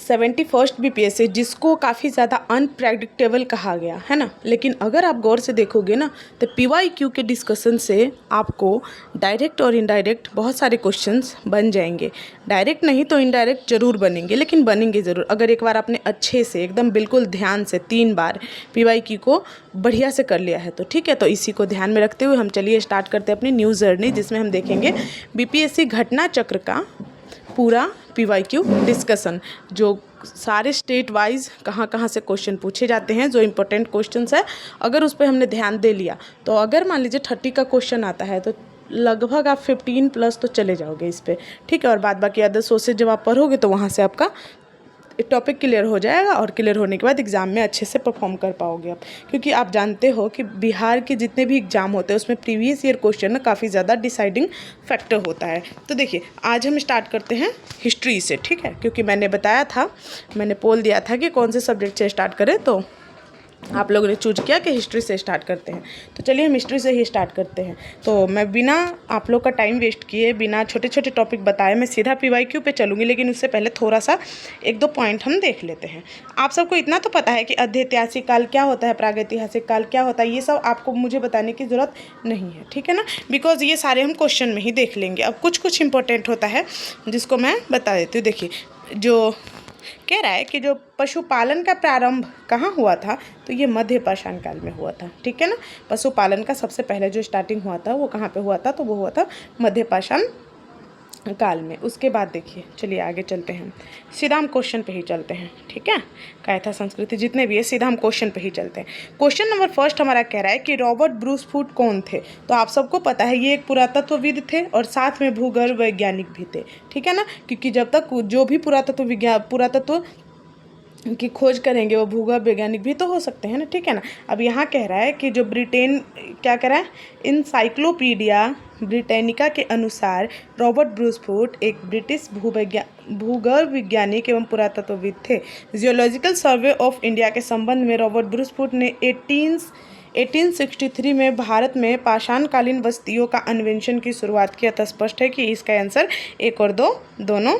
71st BPSC, जिसको काफ़ी ज़्यादा अनप्रेडिक्टेबल कहा गया है ना, लेकिन अगर आप गौर से देखोगे ना तो पीवाईक्यू के डिस्कशन से आपको डायरेक्ट और इनडायरेक्ट बहुत सारे क्वेश्चंस बन जाएंगे। डायरेक्ट नहीं तो इनडायरेक्ट ज़रूर बनेंगे, लेकिन बनेंगे ज़रूर अगर एक बार आपने अच्छे से एकदम बिल्कुल ध्यान से 3 बार पीवाईक्यू को बढ़िया से कर लिया है तो ठीक है। तो इसी को ध्यान में रखते हुए हम चलिए स्टार्ट करते हैं अपनी न्यू जर्नी, जिसमें हम देखेंगे बीपीएससी घटना चक्र का पूरा पीवाईक्यू डिस्कशन, जो सारे स्टेट वाइज कहाँ कहाँ से क्वेश्चन पूछे जाते हैं, जो इम्पोर्टेंट क्वेश्चंस है अगर उस पर हमने ध्यान दे लिया तो अगर मान लीजिए 30 का क्वेश्चन आता है तो लगभग आप 15 प्लस तो चले जाओगे इस पर, ठीक है। और बाद बाकी अदर सोर्सेज जब आप पढ़ोगे तो वहाँ से आपका टॉपिक क्लियर हो जाएगा और क्लियर होने के बाद एग्ज़ाम में अच्छे से परफॉर्म कर पाओगे आप, क्योंकि आप जानते हो कि बिहार के जितने भी एग्ज़ाम होते हैं उसमें प्रीवियस ईयर क्वेश्चन ना काफ़ी ज़्यादा डिसाइडिंग फैक्टर होता है। तो देखिए आज हम स्टार्ट करते हैं हिस्ट्री से, ठीक है, क्योंकि मैंने बताया था, मैंने पोल दिया था कि कौन से सब्जेक्ट से स्टार्ट करें, तो आप लोगों ने चूज किया कि हिस्ट्री से स्टार्ट करते हैं। तो चलिए हम हिस्ट्री से ही स्टार्ट करते हैं। तो मैं बिना आप लोग का टाइम वेस्ट किए, बिना छोटे छोटे टॉपिक बताए मैं सीधा पीवाईक्यू पे चलूँगी, लेकिन उससे पहले थोड़ा सा 1-2 पॉइंट हम देख लेते हैं। आप सबको इतना तो पता है कि अध्यैतिहासिक काल क्या होता है, प्रागैतिहासिक काल क्या होता है, ये सब आपको मुझे बताने की ज़रूरत नहीं है, ठीक है ना, बिकॉज ये सारे हम क्वेश्चन में ही देख लेंगे। अब कुछ कुछ इंपॉर्टेंट होता है जिसको मैं बता देती हूँ। देखिए जो कह रहा है कि जो पशुपालन का प्रारंभ कहाँ हुआ था, तो ये मध्य पाषाण काल में हुआ था, ठीक है ना। पशुपालन का सबसे पहले जो स्टार्टिंग हुआ था वो कहाँ पे हुआ था, तो वो हुआ था मध्य पाषाण काल में। उसके बाद देखिए चलिए आगे चलते हैं, सीधा हम क्वेश्चन पे ही चलते हैं, ठीक है। कायथा संस्कृति जितने भी है सीधा हम क्वेश्चन पे ही चलते हैं। क्वेश्चन नंबर फर्स्ट हमारा कह रहा है कि रॉबर्ट ब्रूस फूट कौन थे। तो आप सबको पता है ये एक पुरातत्वविद थे और साथ में भूगर्भ वैज्ञानिक भी थे, ठीक है ना, क्योंकि जब तक जो भी पुरातत्व की खोज करेंगे वो भूगोल वैज्ञानिक भी तो हो सकते हैं ना, ठीक है ना। अब यहाँ कह रहा है कि जो ब्रिटेन क्या कह रहा है, इनसाइक्लोपीडिया ब्रिटेनिका के अनुसार रॉबर्ट ब्रूस फूट एक ब्रिटिश भूगर्भ वैज्ञानिक एवं पुरातत्वविद थे। जियोलॉजिकल सर्वे ऑफ इंडिया के संबंध में रॉबर्ट ब्रूस फूट ने 1863 में भारत में पाषाणकालीन बस्तियों का अन्वेषण की शुरुआत की। अतः स्पष्ट है कि इसका आंसर 1 और 2 दोनों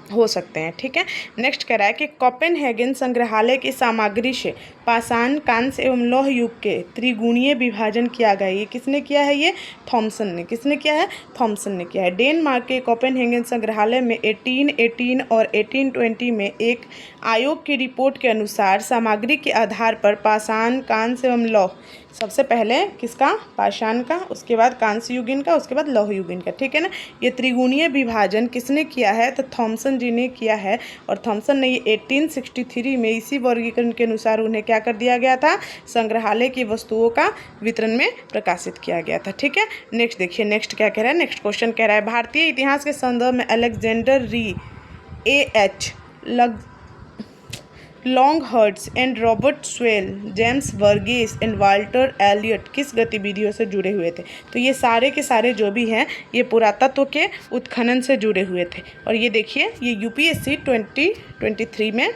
हो सकते हैं, ठीक है। नेक्स्ट कह रहा है कि कोपेनहेगन संग्रहालय की सामग्री से पाषाण, कांस्य एवं लौह युग के त्रिगुणीय विभाजन किया गया। ये किसने किया है, ये थॉमसन ने। किसने किया है, थॉमसन ने किया है। डेनमार्क के कोपेनहेगन संग्रहालय में 1818 और 1820 में एक आयोग की रिपोर्ट के अनुसार सामग्री के आधार पर पाषाण, कांस्य एवं लौह, सबसे पहले किसका, पाषाण का, उसके बाद कांस्य युगीन का, उसके बाद लौह युगीन का, ठीक है ना। ये त्रिगुणीय विभाजन किसने किया है, तो थॉमसन जी ने किया है। और थॉमसन ने ये 1863 में इसी वर्गीकरण के अनुसार उन्हें क्या कर दिया गया था, संग्रहालय की वस्तुओं का वितरण में प्रकाशित किया गया था, ठीक है। नेक्स्ट देखिए, नेक्स्ट क्या कह रहा है, नेक्स्ट क्वेश्चन कह रहा है भारतीय इतिहास के संदर्भ में Alexander Rea AH Longhursts and Robert Sewell, James वर्गीस एंड वाल्टर एलियट किस गतिविधियों से जुड़े हुए थे। तो ये सारे के सारे जो भी हैं ये पुरातत्व के उत्खनन से जुड़े हुए थे। और ये देखिए ये UPSC 2023 में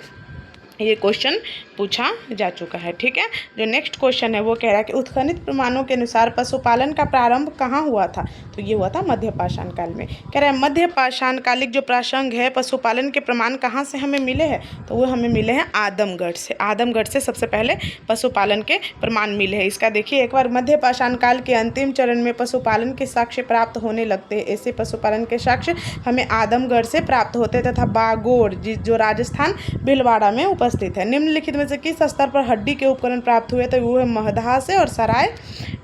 ये क्वेश्चन पूछा जा चुका है, ठीक है। जो नेक्स्ट क्वेश्चन है वो कह रहा है कि उत्खनित प्रमाणों के अनुसार पशुपालन का प्रारंभ कहाँ हुआ था, तो ये हुआ था मध्य पाषाण काल में। कह रहा है मध्य पाषाण कालिक जो प्रासंग है पशुपालन के प्रमाण कहाँ से हमें मिले हैं, तो वो हमें मिले हैं आदमगढ़ से। आदमगढ़ से सबसे पहले पशुपालन के प्रमाण मिले हैं। इसका देखिए एक बार मध्य पाषाण काल के अंतिम चरण में पशुपालन के साक्ष्य प्राप्त होने लगते हैं। ऐसे पशुपालन के साक्ष्य हमें आदमगढ़ से प्राप्त होते तथा बागोड़ जो राजस्थान भीलवाड़ा में उपस्थित है। निम्नलिखित में से किस स्तर पर हड्डी के उपकरण प्राप्त हुए, तो वो है महदहा से और सराय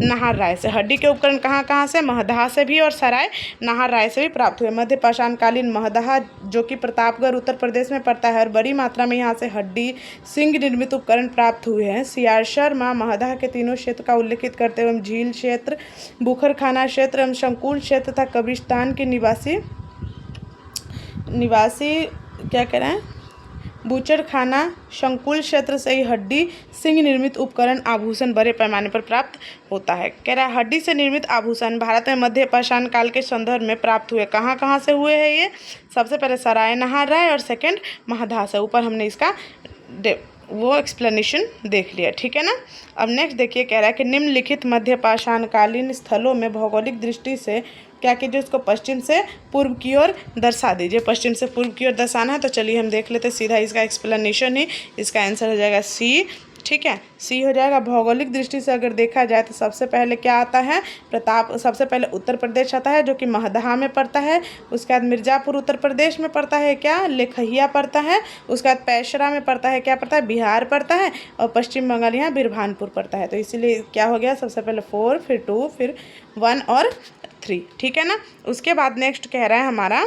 नाहर राय से। हड्डी के उपकरण कहाँ कहाँ से, महदहा से भी और सराय नाहर राय से भी प्राप्त हुए। मध्य पाषाणकालीन महदहा जो कि प्रतापगढ़ उत्तर प्रदेश में पड़ता है और बड़ी मात्रा में यहाँ से हड्डी सिंह निर्मित उपकरण प्राप्त हुए हैं। सियारशर माँ महदहा के तीनों क्षेत्र का उल्लेखित करते हुए झील क्षेत्र, बुखरखाना क्षेत्र एवं संकुल क्षेत्र तथा कब्रिस्तान के निवासी क्या कह रहे हैं, बूचड़खाना संकुल क्षेत्र से ही हड्डी सिंह निर्मित उपकरण आभूषण बड़े पैमाने पर प्राप्त होता है। कह रहा है हड्डी से निर्मित आभूषण भारत में मध्य पाषाण काल के संदर्भ में प्राप्त हुए। कहाँ कहाँ से हुए हैं ये, सबसे पहले सराय नाहर राय और सेकंड महदहा से। ऊपर हमने इसका वो एक्सप्लेनेशन देख लिया, ठीक है ना। अब नेक्स्ट देखिए कह रहा है कि निम्नलिखित मध्य पाषाणकालीन स्थलों में भौगोलिक दृष्टि से क्या कीजिए, उसको पश्चिम से पूर्व की ओर दर्शा दीजिए। पश्चिम से पूर्व की ओर दर्शाना है, तो चलिए हम देख लेते हैं सीधा इसका एक्सप्लेनेशन ही। इसका आंसर हो जाएगा सी, ठीक है, सी हो जाएगा। भौगोलिक दृष्टि से अगर देखा जाए तो सबसे पहले क्या आता है, सबसे पहले उत्तर प्रदेश आता है जो कि महदहा में पड़ता है। उसके बाद मिर्ज़ापुर उत्तर प्रदेश में पड़ता है, क्या लेखहिया पड़ता है। उसके बाद पैशरा में पड़ता है, क्या पड़ता है, बिहार पड़ता है। और पश्चिम बंगाल यहाँ बिरभानपुर पड़ता है। तो इसीलिए क्या हो गया, सबसे पहले 4, फिर 2, फिर 1 और 3, ठीक है ना। उसके बाद नेक्स्ट कह रहा है हमारा,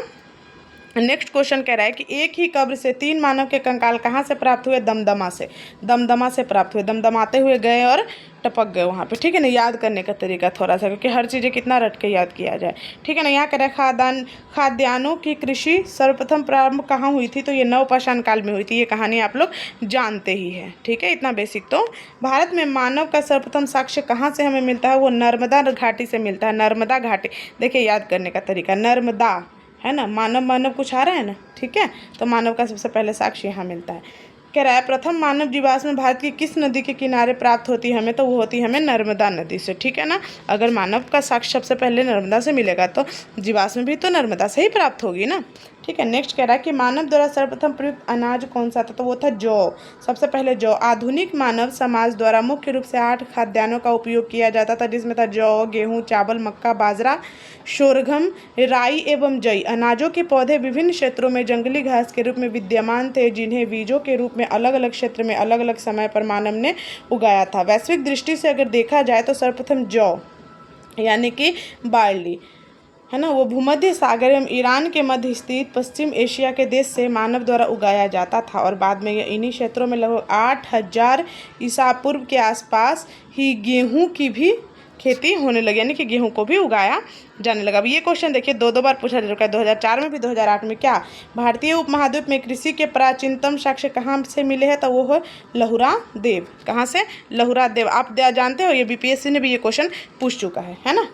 नेक्स्ट क्वेश्चन कह रहा है कि एक ही कब्र से 3 मानव के कंकाल कहाँ से प्राप्त हुए, दमदमा से। दमदमा से प्राप्त हुए, दमदमाते हुए गए और टपक गए वहाँ पे, ठीक है ना। याद करने का तरीका थोड़ा सा, क्योंकि हर चीज़ें कितना रट के याद किया जाए, ठीक है ना। यहाँ कह रहा है खाद्यान्नों की कृषि सर्वप्रथम प्रारंभ कहाँ हुई थी, तो ये नवपाषाण काल में हुई थी। ये कहानी आप लोग जानते ही हैं, ठीक है, इतना बेसिक। तो भारत में मानव का सर्वप्रथम साक्ष्य कहाँ से हमें मिलता है, वो नर्मदा घाटी से मिलता है। नर्मदा घाटी, देखिए याद करने का तरीका, नर्मदा है ना, मानव मानव कुछ आ रहा है ना, ठीक है। तो मानव का सबसे पहले साक्ष्य यहाँ मिलता है। कह रहा है प्रथम मानव जीवाश्म भारत की किस नदी के किनारे प्राप्त होती है हमें, तो वो होती है हमें नर्मदा नदी से, ठीक है ना। अगर मानव का साक्ष्य सबसे पहले नर्मदा से मिलेगा तो जीवाश्म भी तो नर्मदा से ही प्राप्त होगी ना, ठीक है। नेक्स्ट कह रहा है कि मानव द्वारा सर्वप्रथम प्रयुक्त अनाज कौन सा था, तो वो था जौ। सबसे पहले जौ। आधुनिक मानव समाज द्वारा मुख्य रूप से 8 खाद्यान्नों का उपयोग किया जाता था, जिसमें था जौ, गेहूँ, चावल, मक्का, बाजरा, शोरगम, राई एवं जई। अनाजों के पौधे विभिन्न क्षेत्रों में जंगली घास के रूप में विद्यमान थे, जिन्हें बीजों के रूप में अलग अलग क्षेत्र में अलग अलग समय पर मानव ने उगाया था। वैश्विक दृष्टि से अगर देखा जाए तो सर्वप्रथम जौ यानी कि बार्ली है ना, वो भूमध्य सागर एवं ईरान के मध्य स्थित पश्चिम एशिया के देश से मानव द्वारा उगाया जाता था। और बाद में यह इन्हीं क्षेत्रों में लगभग 8000 ईसा पूर्व के आसपास ही गेहूं की भी खेती होने लगी, यानी कि गेहूं को भी उगाया जाने लगा। अब ये क्वेश्चन देखिए 2 बार पूछा जा चुका है, 2004 में भी 2008 में। क्या भारतीय उपमहाद्वीप में कृषि के प्राचीनतम साक्ष्य कहाँ से मिले हैं, तो वो है लहुरा देव। कहाँ से, लहुरा देव। आप जानते हो ये बीपीएससी ने भी ये क्वेश्चन पूछ चुका है ना।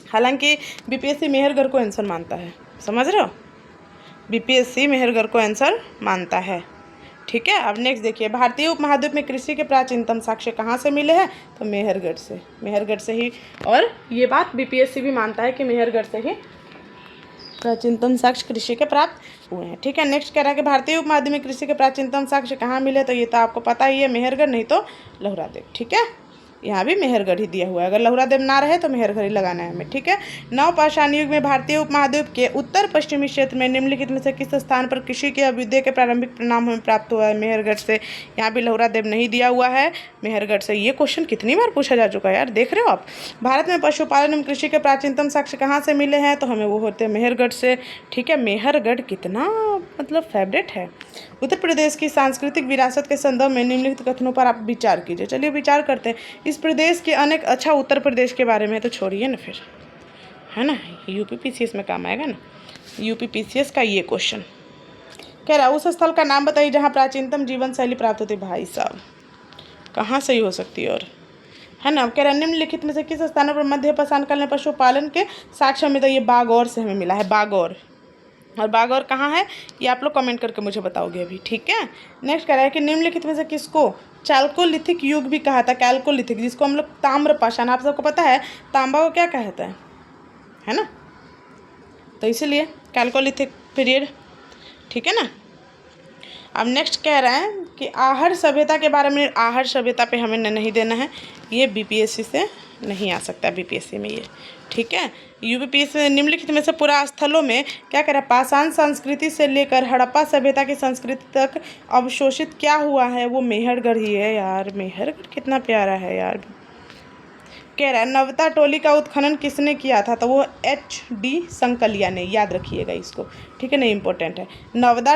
हालांकि बीपीएससी मेहरगढ़ को आंसर मानता है, समझ रहे हो, बीपीएससी मेहरगढ़ को आंसर मानता है, ठीक है। अब नेक्स्ट देखिए, भारतीय उपमहाद्वीप में कृषि के प्राचीनतम साक्ष्य कहाँ से मिले हैं, तो मेहरगढ़ से, मेहरगढ़ से ही। और ये बात बीपीएससी भी मानता है कि मेहरगढ़ से ही प्राचीनतम साक्ष्य कृषि के प्राप्त हुए हैं, ठीक है। नेक्स्ट कह रहा है कि भारतीय उपमहाद्वीप में कृषि के प्राचीनतम साक्ष्य कहाँ मिले, तो ये तो आपको पता ही है, मेहरगढ़, नहीं तो लहुरा देव, ठीक है। यहाँ भी मेहरगढ़ ही दिया हुआ है, अगर लहुरा देव ना रहे तो मेहरगढ़ ही लगाना है हमें, ठीक है। नवपाषाण युग में भारतीय उपमहाद्वीप के उत्तर पश्चिमी क्षेत्र में निम्नलिखित में से किस स्थान पर कृषि के अभ्युदय के प्रारंभिक परिणाम हमें प्राप्त हुआ है, मेहरगढ़ से। यहाँ भी लहुरा देव नहीं दिया हुआ है, मेहरगढ़ से। ये क्वेश्चन कितनी बार पूछा जा चुका है यार, देख रहे हो आप। भारत में पशुपालन एवं कृषि के प्राचीनतम साक्ष्य कहाँ से मिले हैं, तो हमें वो होते हैं मेहरगढ़ से, ठीक है। मेहरगढ़ कितना मतलब फेवरेट है। उत्तर प्रदेश की सांस्कृतिक विरासत के संदर्भ में निम्नलिखित कथनों पर आप विचार कीजिए। चलिए विचार करते हैं। इस प्रदेश के अनेक, अच्छा उत्तर प्रदेश के बारे में तो छोड़िए ना फिर, है ना, यूपीपीसीएस में काम आएगा ना, यूपीपीसीएस का ये क्वेश्चन कह रहा है उस स्थल का नाम बताइए जहाँ प्राचीनतम जीवन शैली प्राप्त होती है। भाई साहब कहाँ सही हो सकती है, और है ना। कह रहा है निम्नलिखित में से किस स्थानों पर मध्य पाषाण काल में पशुपालन के साक्ष्य में, तो ये बागौर से हमें मिला है, बागौर। और बागौर कहाँ है ये आप लोग कमेंट करके मुझे बताओगे अभी, ठीक है। नेक्स्ट कह रहा है कि निम्नलिखित में से किसको चाल्कोलिथिक युग भी कहा था, कैल्कोलिथिक, जिसको हम लोग ताम्र पाषाण, आप सबको पता है तांबा को क्या कहता है ना, तो इसीलिए कैल्कोलिथिक पीरियड, ठीक है ना। अब नेक्स्ट कह रहा है कि आहर सभ्यता के बारे में, आहर सभ्यता पे हमें नहीं देना है, ये बीपीएससी से नहीं आ सकता, बीपीएससी में ये, ठीक है। यूपीपीएससी निम्नलिखित में से पुरा स्थलों में क्या कह रहा है, पाषाण संस्कृति से लेकर हड़प्पा सभ्यता की संस्कृति तक अवशोषित क्या हुआ है, वो मेहरगढ़ ही है यार। मेहरगढ़ कितना प्यारा है यार। कह रहा है नवदा टोली का उत्खनन किसने किया था, तो वो HD संकलिया ने, याद रखिएगा इसको, ठीक है ना, इंपॉर्टेंट है। नवदा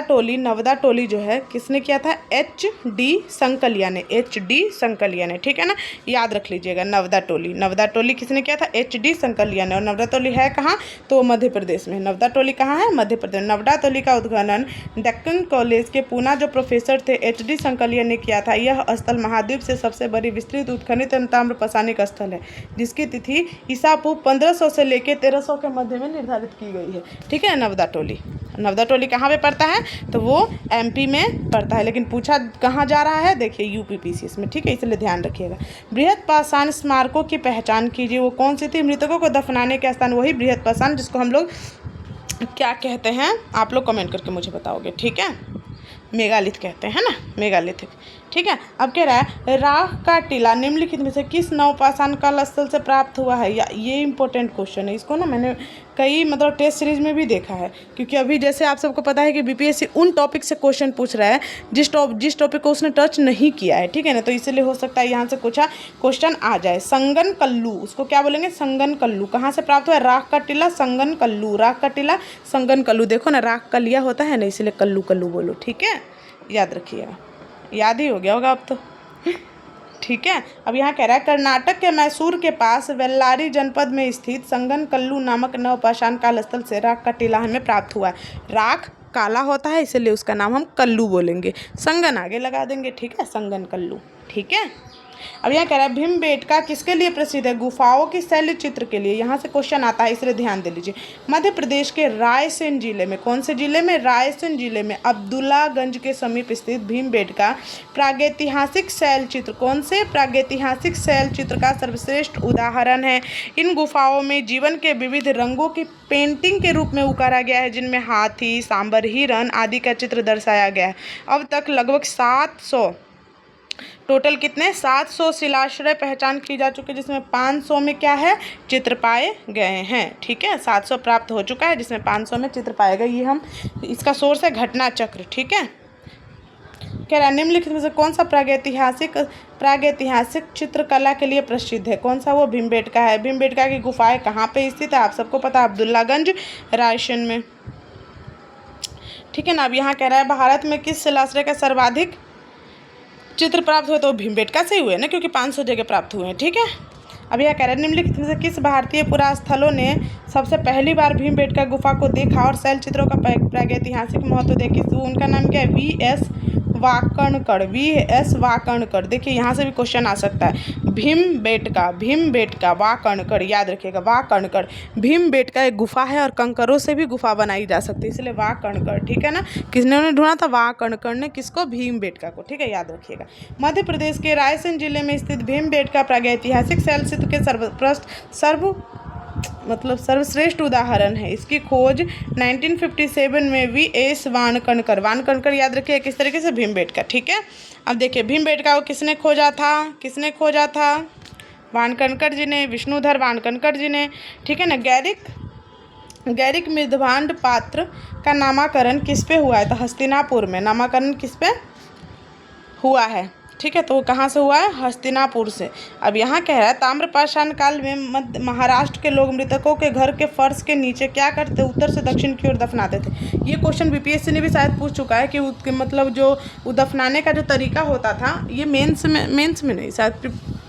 टोली जो है किसने किया था, HD संकलिया ने, HD संकलिया ने, ठीक है ना, याद रख लीजिएगा। नवदा टोली किसने किया था, HD संकलिया ने। और नवदा टोली है कहाँ, तो मध्य प्रदेश में। नवदा टोली कहाँ है, मध्य प्रदेश। नवदा टोली का उत्खनन डेक्कन कॉलेज के पूना जो प्रोफेसर थे HD संकलिया ने किया था। यह स्थल महाद्वीप से सबसे बड़ी विस्तृत उत्खनित ताम्र पाषाणिक स्थल है। जिसकी तिथि ईसा पूर्व 1500 से लेकर 1300 के मध्य में निर्धारित की गई है। ठीक है, नवदा टोली। नवदा टोली कहाँ पे पड़ता है? तो वो एमपी में पड़ता है, लेकिन पूछा कहाँ जा रहा है? देखिए यूपी पीसीएस में। ठीक है, इसलिए ध्यान रखिएगा। बृहत पाषाण स्मारकों की पहचान कीजिए, वो कौन सी थी? मृतकों को दफनाने के स्थान, वही बृहत पाषाण, जिसको हम लोग क्या कहते हैं, आप लोग कमेंट करके मुझे बताओगे। ठीक है, मेगालिथ कहते हैं ना, मेगालिथिक। ठीक है, अब कह रहा है राख का टीला निम्नलिखित में से किस नवपाषाण काल स्थल से प्राप्त हुआ है? या ये इंपॉर्टेंट क्वेश्चन है, इसको ना मैंने कई मतलब टेस्ट सीरीज में भी देखा है, क्योंकि अभी जैसे आप सबको पता है कि बीपीएससी उन टॉपिक से क्वेश्चन पूछ रहा है जिस टॉपिक को उसने टच नहीं किया है। ठीक है ना, तो इसलिए हो सकता है यहाँ से कुछ क्वेश्चन आ जाए। संगन कल्लू, उसको क्या बोलेंगे? संगन कल्लू। कहाँ से प्राप्त हुआ है? राख का टीला, संगन कल्लू। राख का टीला, संगन कल्लू। देखो ना, राख का लिया होता है ना, इसलिए कल्लू कल्लू बोलो। ठीक है, याद रखिएगा, याद ही हो गया होगा अब तो। ठीक है, अब यहाँ कह रहा है कर्नाटक के मैसूर के पास बेल्लारी जनपद में स्थित संगन कल्लू नामक नवपाषाण काल स्थल से राख का टीला हमें प्राप्त हुआ है। राख काला होता है, इसलिए उसका नाम हम कल्लू बोलेंगे, संगन आगे लगा देंगे। ठीक है, संगन कल्लू। ठीक है, अब यहाँ कह रहा है भीमबेटका किसके लिए प्रसिद्ध है? गुफाओं की शैली चित्र के लिए। यहाँ से क्वेश्चन आता है, इसलिए ध्यान दे लीजिए। मध्य प्रदेश के रायसेन जिले में, कौन से जिले में? रायसेन जिले में अब्दुल्लागंज के समीप स्थित भीमबेटका प्रागैतिहासिक शैल चित्र, कौन से? प्रागैतिहासिक शैल चित्र का सर्वश्रेष्ठ उदाहरण है। इन गुफाओं में जीवन के विविध रंगों की पेंटिंग के रूप में उकारा गया है, जिनमें हाथी, सांबर, हिरन आदि का चित्र दर्शाया गया है। अब तक लगभग 700 टोटल कितने? 700 शिलाश्रय पहचान की जा चुकी है, जिसमें 500 में क्या है? चित्र पाए गए हैं। ठीक है, 700 प्राप्त हो चुका है, जिसमें 500 में चित्र पाए गए। ये हम, इसका सोर्स है घटना चक्र। ठीक है, कह रहा है निम्नलिखित में से कौन सा प्रागैतिहासिक चित्रकला के लिए प्रसिद्ध है? कौन सा? वो भीमबेटका है। भीमबेटका की गुफाएं कहाँ पे स्थित है? आप सबको पता है, अब्दुल्लागंज, रायसेन में। ठीक है ना, अब यहाँ कह रहा है भारत में किस शिलाश्रय का सर्वाधिक चित्र प्राप्त हुए? तो भीमबेटका से हुए ना, क्योंकि 500 जगह प्राप्त हुए हैं। ठीक है, अब यह कह रहे हैं निम्नलिखित में से किस भारतीय पुरास्थलों ने सबसे पहली बार भीमबेटका गुफा को देखा और शैल चित्रों का प्रागैतिहासिक महत्व देखी? तो उनका नाम क्या है? वी.एस. वाकणकर। वी.एस. वाकणकर। देखिए यहाँ से भी क्वेश्चन आ सकता है। भीमबेटका वाकणकर, याद रखिएगा, वाकणकर। भीमबेटका एक गुफा है और कंकरों से भी गुफा बनाई जा सकती है, इसलिए वाकणकर। ठीक है ना, किसने ढूंढा था? वाकणकर ने। किसको? भीमबेटका को। ठीक है, याद रखिएगा। मध्य प्रदेश के रायसेन जिले में स्थित भीमबेटका प्रागैतिहासिक शैल चित्र के सर्वश्रेष्ठ उदाहरण है। इसकी खोज 1957 में वी.एस. वानकणकर, याद रखिए किस तरीके से? भीमबेटका। ठीक है, अब देखिए भीमबेटका को किसने खोजा था? वानकणकर जी ने, विष्णुधर वानकणकर जी ने। ठीक है ना, गैरिक मृदभांड पात्र का नामकरण किस पे हुआ है? तो हस्तिनापुर में। नामकरण किस पे हुआ है? ठीक है, तो कहाँ से हुआ है? हस्तिनापुर से। अब यहाँ कह रहा है ताम्रपाषाण काल में मध्य महाराष्ट्र के लोग मृतकों के घर के फर्श के नीचे क्या करते? उत्तर से दक्षिण की ओर दफनाते थे। ये क्वेश्चन बीपीएससी ने भी शायद पूछ चुका है कि मतलब जो दफनाने का जो तरीका होता था, ये मेंस में नहीं, शायद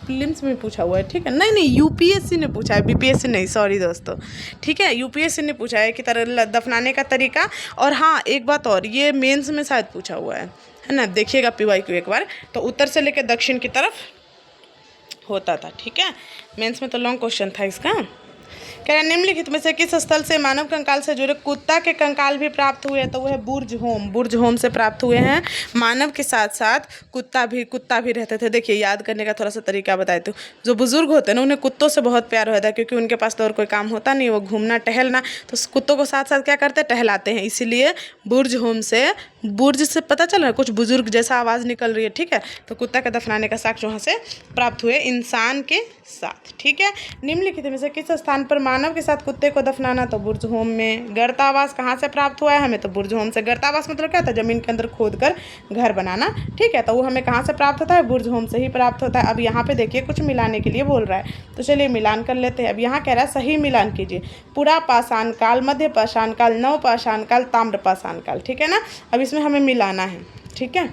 प्रीलिम्स में पूछा हुआ है। ठीक है, नहीं, यूपीएससी ने पूछा है, बीपीएससी नहीं, सॉरी दोस्तों। ठीक है, यूपीएससी ने पूछा है कि दफनाने का तरीका। और हाँ, एक बात और, ये मेंस में शायद पूछा हुआ है ना, देखिएगा पीवाईक्यू एक बार। तो उत्तर से लेकर दक्षिण की तरफ होता था। ठीक है, मेंस में तो लॉन्ग क्वेश्चन था इसका। कह रहा है निम्नलिखित में से किस स्थल से मानव कंकाल से जुड़े कुत्ता के कंकाल भी प्राप्त हुए? तो वह है बुर्ज होम से प्राप्त हुए हैं। मानव के साथ साथ कुत्ता भी रहते थे। देखिए, याद करने का थोड़ा सा तरीका बताए तो, जो बुजुर्ग होते हैं ना, उन्हें कुत्तों से बहुत प्यार होता है, क्योंकि उनके पास तो और कोई काम होता नहीं, वो घूमना टहलना, तो कुत्तों को साथ साथ क्या करते हैं? टहलाते हैं। इसीलिए बुर्ज से पता चल रहा है कुछ बुजुर्ग जैसा आवाज़ निकल रही है। ठीक है, तो कुत्ता के दफनाने का साक्ष्य वहाँ से प्राप्त हुए इंसान के साथ। ठीक है, निम्नलिखित में से किस स्थान पर मानव के साथ कुत्ते को दफनाना? तो बुर्ज होम में। गर्तावास कहाँ से प्राप्त हुआ है हमें? तो बुर्ज होम से। गर्तावास मतलब क्या था? जमीन के अंदर खोद कर घर बनाना। ठीक है, तो वो हमें कहाँ से प्राप्त होता है? बुर्ज होम से ही प्राप्त होता है। अब यहाँ पे देखिए कुछ मिलाने के लिए बोल रहा है, तो चलिए मिलान कर लेते हैं। अब यहाँ कह रहा है सही मिलान कीजिए। पुरापाषाण काल, मध्य पाषाण काल, नवपाषाण काल, ताम्रपाषाण काल। ठीक है ना, अब इसमें हमें मिलाना है। ठीक है,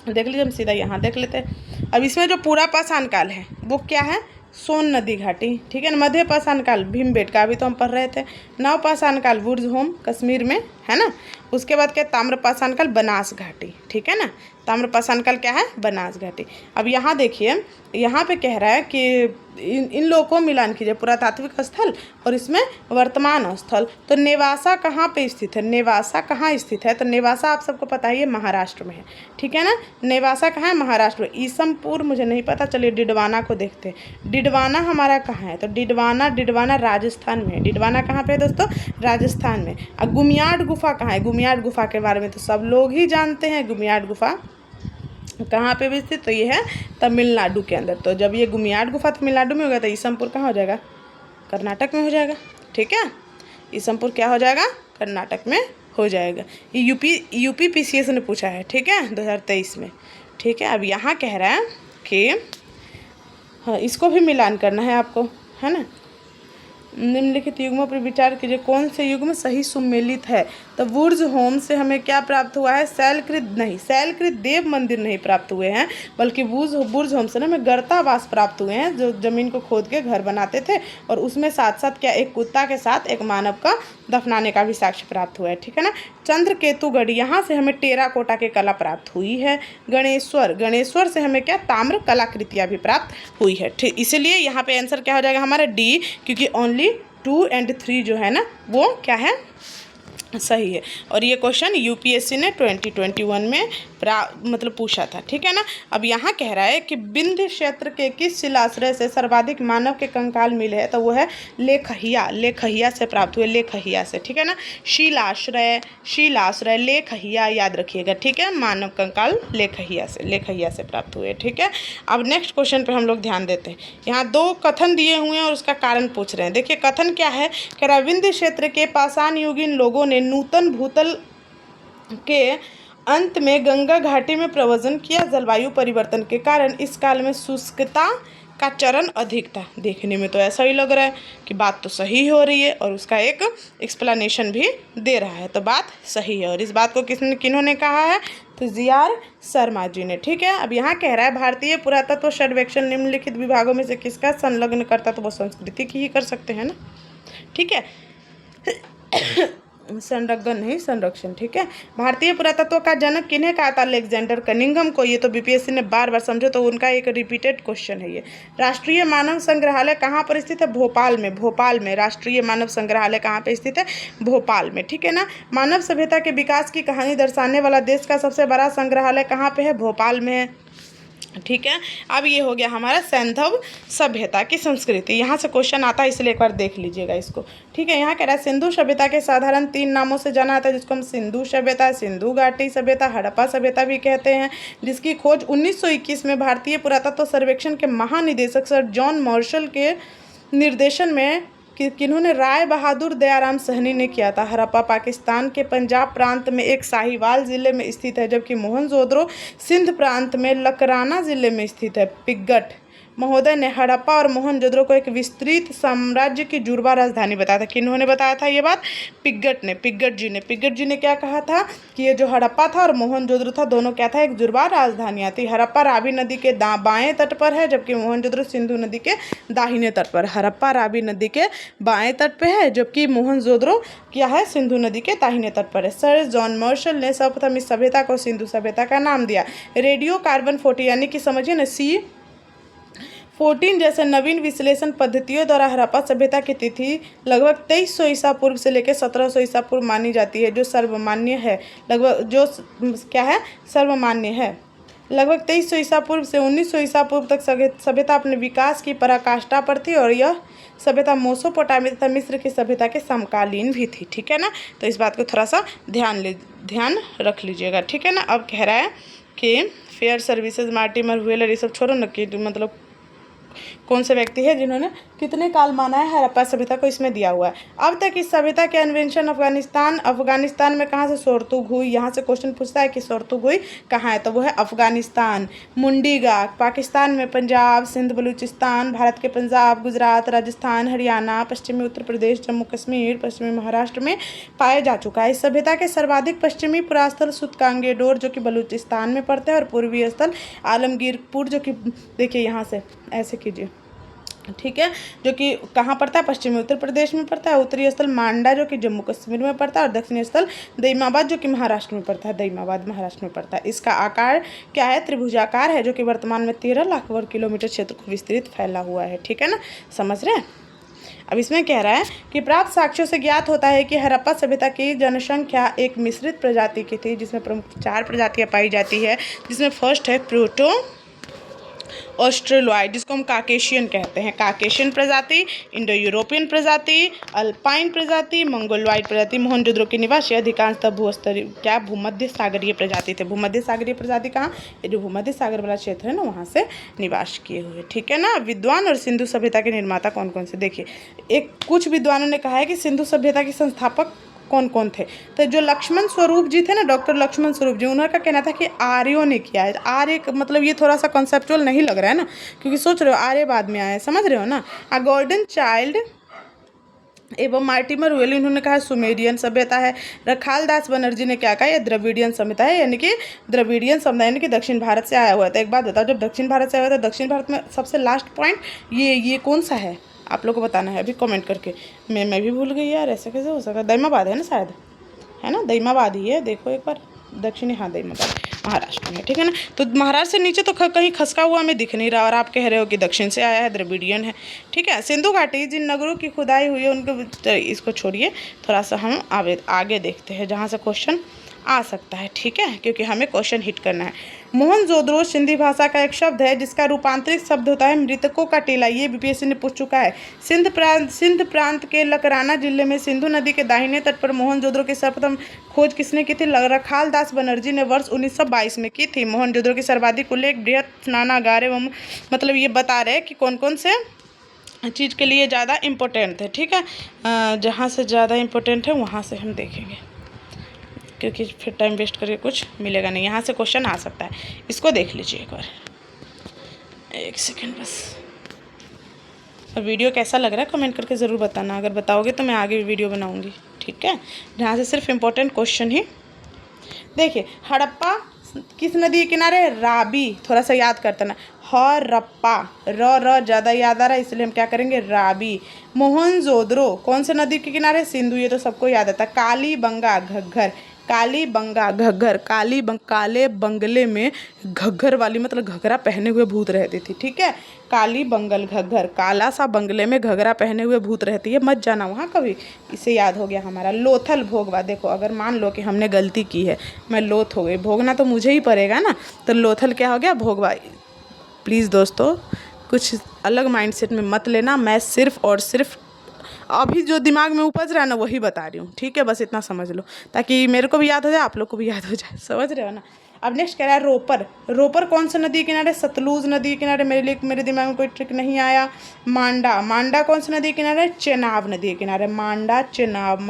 देख लीजिए, हम सीधा यहाँ देख लेते हैं। अब इसमें जो पुरापाषाण काल है वो क्या है? सोन नदी घाटी। ठीक है ना, मध्य पाषाण काल भीमबेटका, अभी तो हम पढ़ रहे थे। नवपाषाण काल बुर्ज होम कश्मीर में, है ना। उसके बाद क्या? ताम्रपाषाण काल बनास घाटी। ठीक है ना, ताम्रपाषाण काल क्या है? बनास घाटी। अब यहाँ देखिए, यहाँ पे कह रहा है कि इन लोगों को मिलान कीजिए, पुरातात्विक स्थल और इसमें वर्तमान स्थल। तो नेवासा कहाँ पे स्थित है, नेवासा कहाँ स्थित है, तो नेवासा आप सबको पता ही है महाराष्ट्र में है, ठीक है ना। नेवासा कहाँ है, महाराष्ट्र में। ईसमपुर मुझे नहीं पता, चलिए डिडवाना को देखते हैं। डिडवाना हमारा कहाँ है, तो डिडवाना राजस्थान में है। डिडवाना कहाँ पे है दोस्तों, राजस्थान में। अब गुमियाड गुफा कहाँ है, गुमियाड गुफा के बारे में तो सब लोग ही जानते हैं। गुमियाड गुफा कहाँ पे भी स्थित, तो ये है तमिलनाडु के अंदर। तो जब ये गुमियाड गुफा तमिलनाडु में होगा तो ईसमपुर कहाँ हो जाएगा, कर्नाटक में हो जाएगा, ठीक है। ईसमपुर क्या हो जाएगा, कर्नाटक में हो जाएगा। ये यूपी PCS ने पूछा है, ठीक है, 2023 में, ठीक है। अब यहाँ कह रहा है कि हाँ इसको भी मिलान करना है आपको, है ना। निम्नलिखित युग्मों पर विचार कीजिए, कौन से युग्म सही सुमेलित है। तो वुर्ज होम से हमें क्या प्राप्त हुआ है, शैलकृत देव मंदिर नहीं प्राप्त हुए हैं, बल्कि बुर्ज होम से ना हमें गर्तावास प्राप्त हुए हैं, जो जमीन को खोद के घर बनाते थे, और उसमें साथ साथ क्या एक कुत्ता के साथ एक मानव का दफनाने का भी साक्ष्य प्राप्त हुआ है, ठीक है ना। चंद्रकेतुगढ़, यहाँ से हमें टेराकोटा की कला प्राप्त हुई है। गणेश्वर से हमें क्या ताम्र कलाकृतियाँ भी प्राप्त हुई है, ठीक। इसलिए यहाँ पे आंसर क्या हो जाएगा हमारा डी, क्योंकि ओनली 2 और 3 जो है ना वो क्या है, सही है। और ये क्वेश्चन UPSC ने 2021 में मतलब पूछा था, ठीक है ना। अब यहाँ कह रहा है कि विंध्य क्षेत्र के किस शिलाश्रय से सर्वाधिक मानव के कंकाल मिले हैं, तो वो है लेखहिया से प्राप्त हुए, लेखहिया से, ठीक है ना। शिलाश्रय लेखहिया याद रखिएगा, ठीक है। मानव कंकाल लेखहिया से प्राप्त हुए, ठीक है। अब नेक्स्ट क्वेश्चन पे हम लोग ध्यान देते हैं। यहाँ 2 कथन दिए हुए हैं और उसका कारण पूछ रहे हैं। देखिए कथन क्या है, कह रहा विंध्य क्षेत्र के पाषाण युगीन लोगों ने नूतन भूतल के अंत में गंगा घाटी में प्रव्रजन किया। जलवायु परिवर्तन के कारण इस काल में शुष्कता का चरण अधिक था। देखने में तो ऐसा ही लग रहा है कि बात तो सही हो रही है, और उसका एक एक्सप्लेनेशन भी दे रहा है, तो बात सही है। और इस बात को किन्होंने कहा है, तो GR शर्मा जी ने, ठीक है। अब यहाँ कह रहा है भारतीय पुरातत्व सर्वेक्षण निम्नलिखित विभागों में से किसका संलग्न करता, तो वो संस्कृति की ही कर सकते हैं ना, ठीक है। संरक्षण नहीं संरक्षण, ठीक है। भारतीय पुरातत्व का जनक किन्हें कहा था, अलेक्जेंडर कनिंघम को। ये तो BPSC ने बार समझो, तो उनका एक रिपीटेड क्वेश्चन है ये। राष्ट्रीय मानव संग्रहालय कहाँ पर स्थित है, भोपाल में। राष्ट्रीय मानव संग्रहालय कहाँ पे स्थित है, भोपाल में, ठीक है ना। मानव सभ्यता के विकास की कहानी दर्शाने वाला देश का सबसे बड़ा संग्रहालय कहाँ पे है, भोपाल में है, ठीक है। अब ये हो गया हमारा सैंधव सभ्यता की संस्कृति। यहाँ से क्वेश्चन आता है, इसलिए एक बार देख लीजिएगा इसको, ठीक है। यहाँ कह रहा है सिंधु सभ्यता के साधारण 3 नामों से जाना जाता है, जिसको हम सिंधु सभ्यता, सिंधु घाटी सभ्यता, हड़प्पा सभ्यता भी कहते हैं, जिसकी खोज 1921 में भारतीय पुरातत्व सर्वेक्षण के महानिदेशक सर जॉन मार्शल के निर्देशन में किन्होंने राय बहादुर दयाराम सहनी ने किया था। हड़प्पा पाकिस्तान के पंजाब प्रांत में एक साहिवाल जिले में स्थित है, जबकि मोहनजोदड़ो सिंध प्रांत में लकराना जिले में स्थित है। पिग्गट महोदय ने हड़प्पा और मोहनजोदड़ो को एक विस्तृत साम्राज्य की जुड़वा राजधानी बताया था। किन्होंने बताया था ये बात, पिग्गट जी ने क्या कहा था कि ये जो हड़प्पा था और मोहनजोदड़ो था, दोनों क्या था, एक जुड़वा राजधानियाँ थी। हड़प्पा रावी नदी के बाएं तट पर है, जबकि मोहनजोदड़ो सिंधु नदी के दाहिने तट पर। हड़प्पा रावी नदी के बाएं तट पे है, जबकि मोहनजोदड़ो क्या है, सिंधु नदी के दाहिने तट पर है। सर जॉन मार्शल ने सर्वप्रथम इस सभ्यता को सिंधु सभ्यता का नाम दिया। रेडियो कार्बन 40 यानी कि समझिए ना C14 जैसे नवीन विश्लेषण पद्धतियों द्वारा हड़प्पा सभ्यता की तिथि लगभग 2300 ईसा पूर्व से लेकर 1700 ईसा पूर्व मानी जाती है, जो सर्वमान्य है। सर्वमान्य है। लगभग 2300 ईसा पूर्व से 1900 ईसा पूर्व तक सभ्यता अपने विकास की पराकाष्ठा पर थी, और यह सभ्यता मेसोपोटामिया तथा मिस्र की सभ्यता के समकालीन भी थी, ठीक है ना। तो इस बात को थोड़ा सा ध्यान रख लीजिएगा, ठीक है ना। अब कह रहा है कि फेयर सर्विसेज, मार्टिमर व्हीलर, ये सब छोड़ो न, कि मतलब कौन से व्यक्ति है जिन्होंने कितने काल माना है हड़प्पा सभ्यता को, इसमें दिया हुआ है। अब तक इस सभ्यता के अन्वेषण अफगानिस्तान में कहाँ से सोरतुग हुई। यहाँ से क्वेश्चन पूछता है कि सोरतुग हुई कहाँ है, तो वो है अफगानिस्तान। मुंडीगा पाकिस्तान में, पंजाब, सिंध, बलूचिस्तान, भारत के पंजाब, गुजरात, राजस्थान, हरियाणा, पश्चिमी उत्तर प्रदेश, जम्मू कश्मीर, पश्चिमी महाराष्ट्र में पाया जा चुका है। इस सभ्यता के सर्वाधिक पश्चिमी पुरास्थल सुतकांगेडोर जो कि बलूचिस्तान में पड़ते हैं, और पूर्वी स्थल आलमगीरपुर जो कि देखिए यहाँ से ऐसे कीजिए, ठीक है, जो कि कहाँ पड़ता है, पश्चिमी उत्तर प्रदेश में पड़ता है। उत्तरी स्थल मांडा जो कि जम्मू कश्मीर में पड़ता है, और दक्षिणी स्थल दईमाबाद जो कि महाराष्ट्र में पड़ता है, दईमाबाद महाराष्ट्र में पड़ता है। इसका आकार क्या है, त्रिभुजाकार है, जो कि वर्तमान में 13 लाख वर्ग किलोमीटर क्षेत्र को विस्तृत फैला हुआ है। ठीक है ना, समझ रहे हैं। अब इसमें कह रहा है कि प्राप्त साक्ष्यों से ज्ञात होता है कि हड़प्पा सभ्यता की जनसंख्या एक मिश्रित प्रजाति की थी, जिसमें प्रमुख 4 प्रजातियां पाई जाती है, जिसमें फर्स्ट है प्रोटो ऑस्ट्रेलॉइड, जिसको हम काकेशियन कहते हैं, काकेशियन प्रजाति, इंडो यूरोपियन प्रजाति, अल्पाइन प्रजाति, मंगोलॉइड प्रजाति। मोहनजोदड़ो के निवासी अधिकांशतः भूमध्य सागरीय प्रजाति थे। भूमध्य सागरीय प्रजाति कहाँ, ये जो भूमध्य सागर वाला क्षेत्र है ना, वहाँ से निवास किए हुए। ठीक है ना। विद्वान और सिंधु सभ्यता के निर्माता कौन कौन से, देखिए कुछ विद्वानों ने कहा है कि सिंधु सभ्यता के संस्थापक कौन कौन थे। तो जो लक्ष्मण स्वरूप जी थे ना, डॉक्टर लक्ष्मण स्वरूप जी, उन्होंने का कहना था कि आर्यों ने किया है। आर्य मतलब ये थोड़ा सा कॉन्सेप्चुअल नहीं लग रहा है ना, क्योंकि सोच रहे हो आर्य बाद में आए, समझ रहे हो ना। गॉर्डन चाइल्ड एवं मार्टिमर वेल, उन्होंने कहा सुमेरियन सभ्यता है। रखाल दास बनर्जी ने क्या कहा, ये द्रविडियन सभ्यता है, यानी कि द्रविडियन समुदाय यानी कि दक्षिण भारत से आया हुआ था। एक बात बताओ, जब दक्षिण भारत से आया हुआ था, दक्षिण भारत में सबसे लास्ट पॉइंट ये कौन सा है, आप लोग को बताना है अभी कमेंट करके। मैं भी भूल गई यार, ऐसा कैसे हो सकता। दईमाबाद है ना शायद, है ना, दईमाबाद ही है, देखो एक बार दक्षिणी, हाँ दईमाबाद महाराष्ट्र में। ठीक है ना। तो महाराष्ट्र से नीचे तो कहीं खसका हुआ हमें दिख नहीं रहा, और आप कह रहे हो कि दक्षिण से आया है, द्रविडियन है। ठीक है। सिंधु घाटी जिन नगरों की खुदाई हुई है उनके, इसको छोड़िए, थोड़ा सा हम आगे देखते हैं जहाँ से क्वेश्चन आ सकता है। ठीक है, क्योंकि हमें क्वेश्चन हिट करना है। मोहनजोदड़ो सिंधी भाषा का एक शब्द है जिसका रूपांतरित शब्द होता है मृतकों का टीला। ये बीपीएससी ने पूछ चुका है। सिंध प्रांत के लकराना जिले में सिंधु नदी के दाहिने तट पर मोहनजोदड़ो की सर्वप्रथम खोज किसने की थी, रखाल दास बनर्जी ने वर्ष 1922 में की थी। मोहनजोदड़ो की सर्वाधिक उल्लेख बृहत स्नानागार एवं, मतलब ये बता रहे हैं कि कौन कौन से चीज़ के लिए ज़्यादा इम्पोर्टेंट है। ठीक है, जहाँ से ज़्यादा इम्पोर्टेंट है वहाँ से हम देखेंगे, क्योंकि फिर टाइम वेस्ट करके कुछ मिलेगा नहीं। यहाँ से क्वेश्चन आ सकता है, इसको देख लीजिए एक बार, एक सेकंड बस। और वीडियो कैसा लग रहा है कमेंट करके ज़रूर बताना, अगर बताओगे तो मैं आगे भी वीडियो बनाऊंगी। ठीक है, जहाँ से सिर्फ इम्पोर्टेंट क्वेश्चन ही। देखिए हड़प्पा किस नदी के किनारे, राबी, थोड़ा सा याद करते ना, हड़प्पा, र ज़्यादा याद आ रहा है इसलिए हम क्या करेंगे, राबी। मोहनजोदड़ो कौन से नदी के किनारे, सिंधु, ये तो सबको याद आता है। कालीबंगा, घग्गर, कालीबंगा, घग्गर, काले बंगले में घग्गर वाली, मतलब घघरा पहने हुए भूत रहती थी। ठीक है, काली बंगल घग्गर, काला सा बंगले में घघरा पहने हुए भूत रहती है, मत जाना वहाँ कभी, इसे याद हो गया हमारा। लोथल भोगवा, देखो अगर मान लो कि हमने गलती की है, मैं लोथ हो गई, भोगना तो मुझे ही पड़ेगा ना, तो लोथल क्या हो गया, भोगवा। प्लीज़ दोस्तों कुछ अलग माइंडसेट में मत लेना, मैं सिर्फ और सिर्फ अभी जो दिमाग में उपज रहा है ना वही बता रही हूँ। ठीक है, बस इतना समझ लो, ताकि मेरे को भी याद हो जाए, आप लोग को भी याद हो जाए, समझ रहे हो ना। अब नेक्स्ट कह रहा है रोपर। रोपर कौन सा नदी किनारे, सतलुज नदी किनारे, मेरे दिमाग में कोई ट्रिक नहीं आया। मांडा कौन सा नदी किनारे, चेनाब नदी किनारे, मांडा चेनाब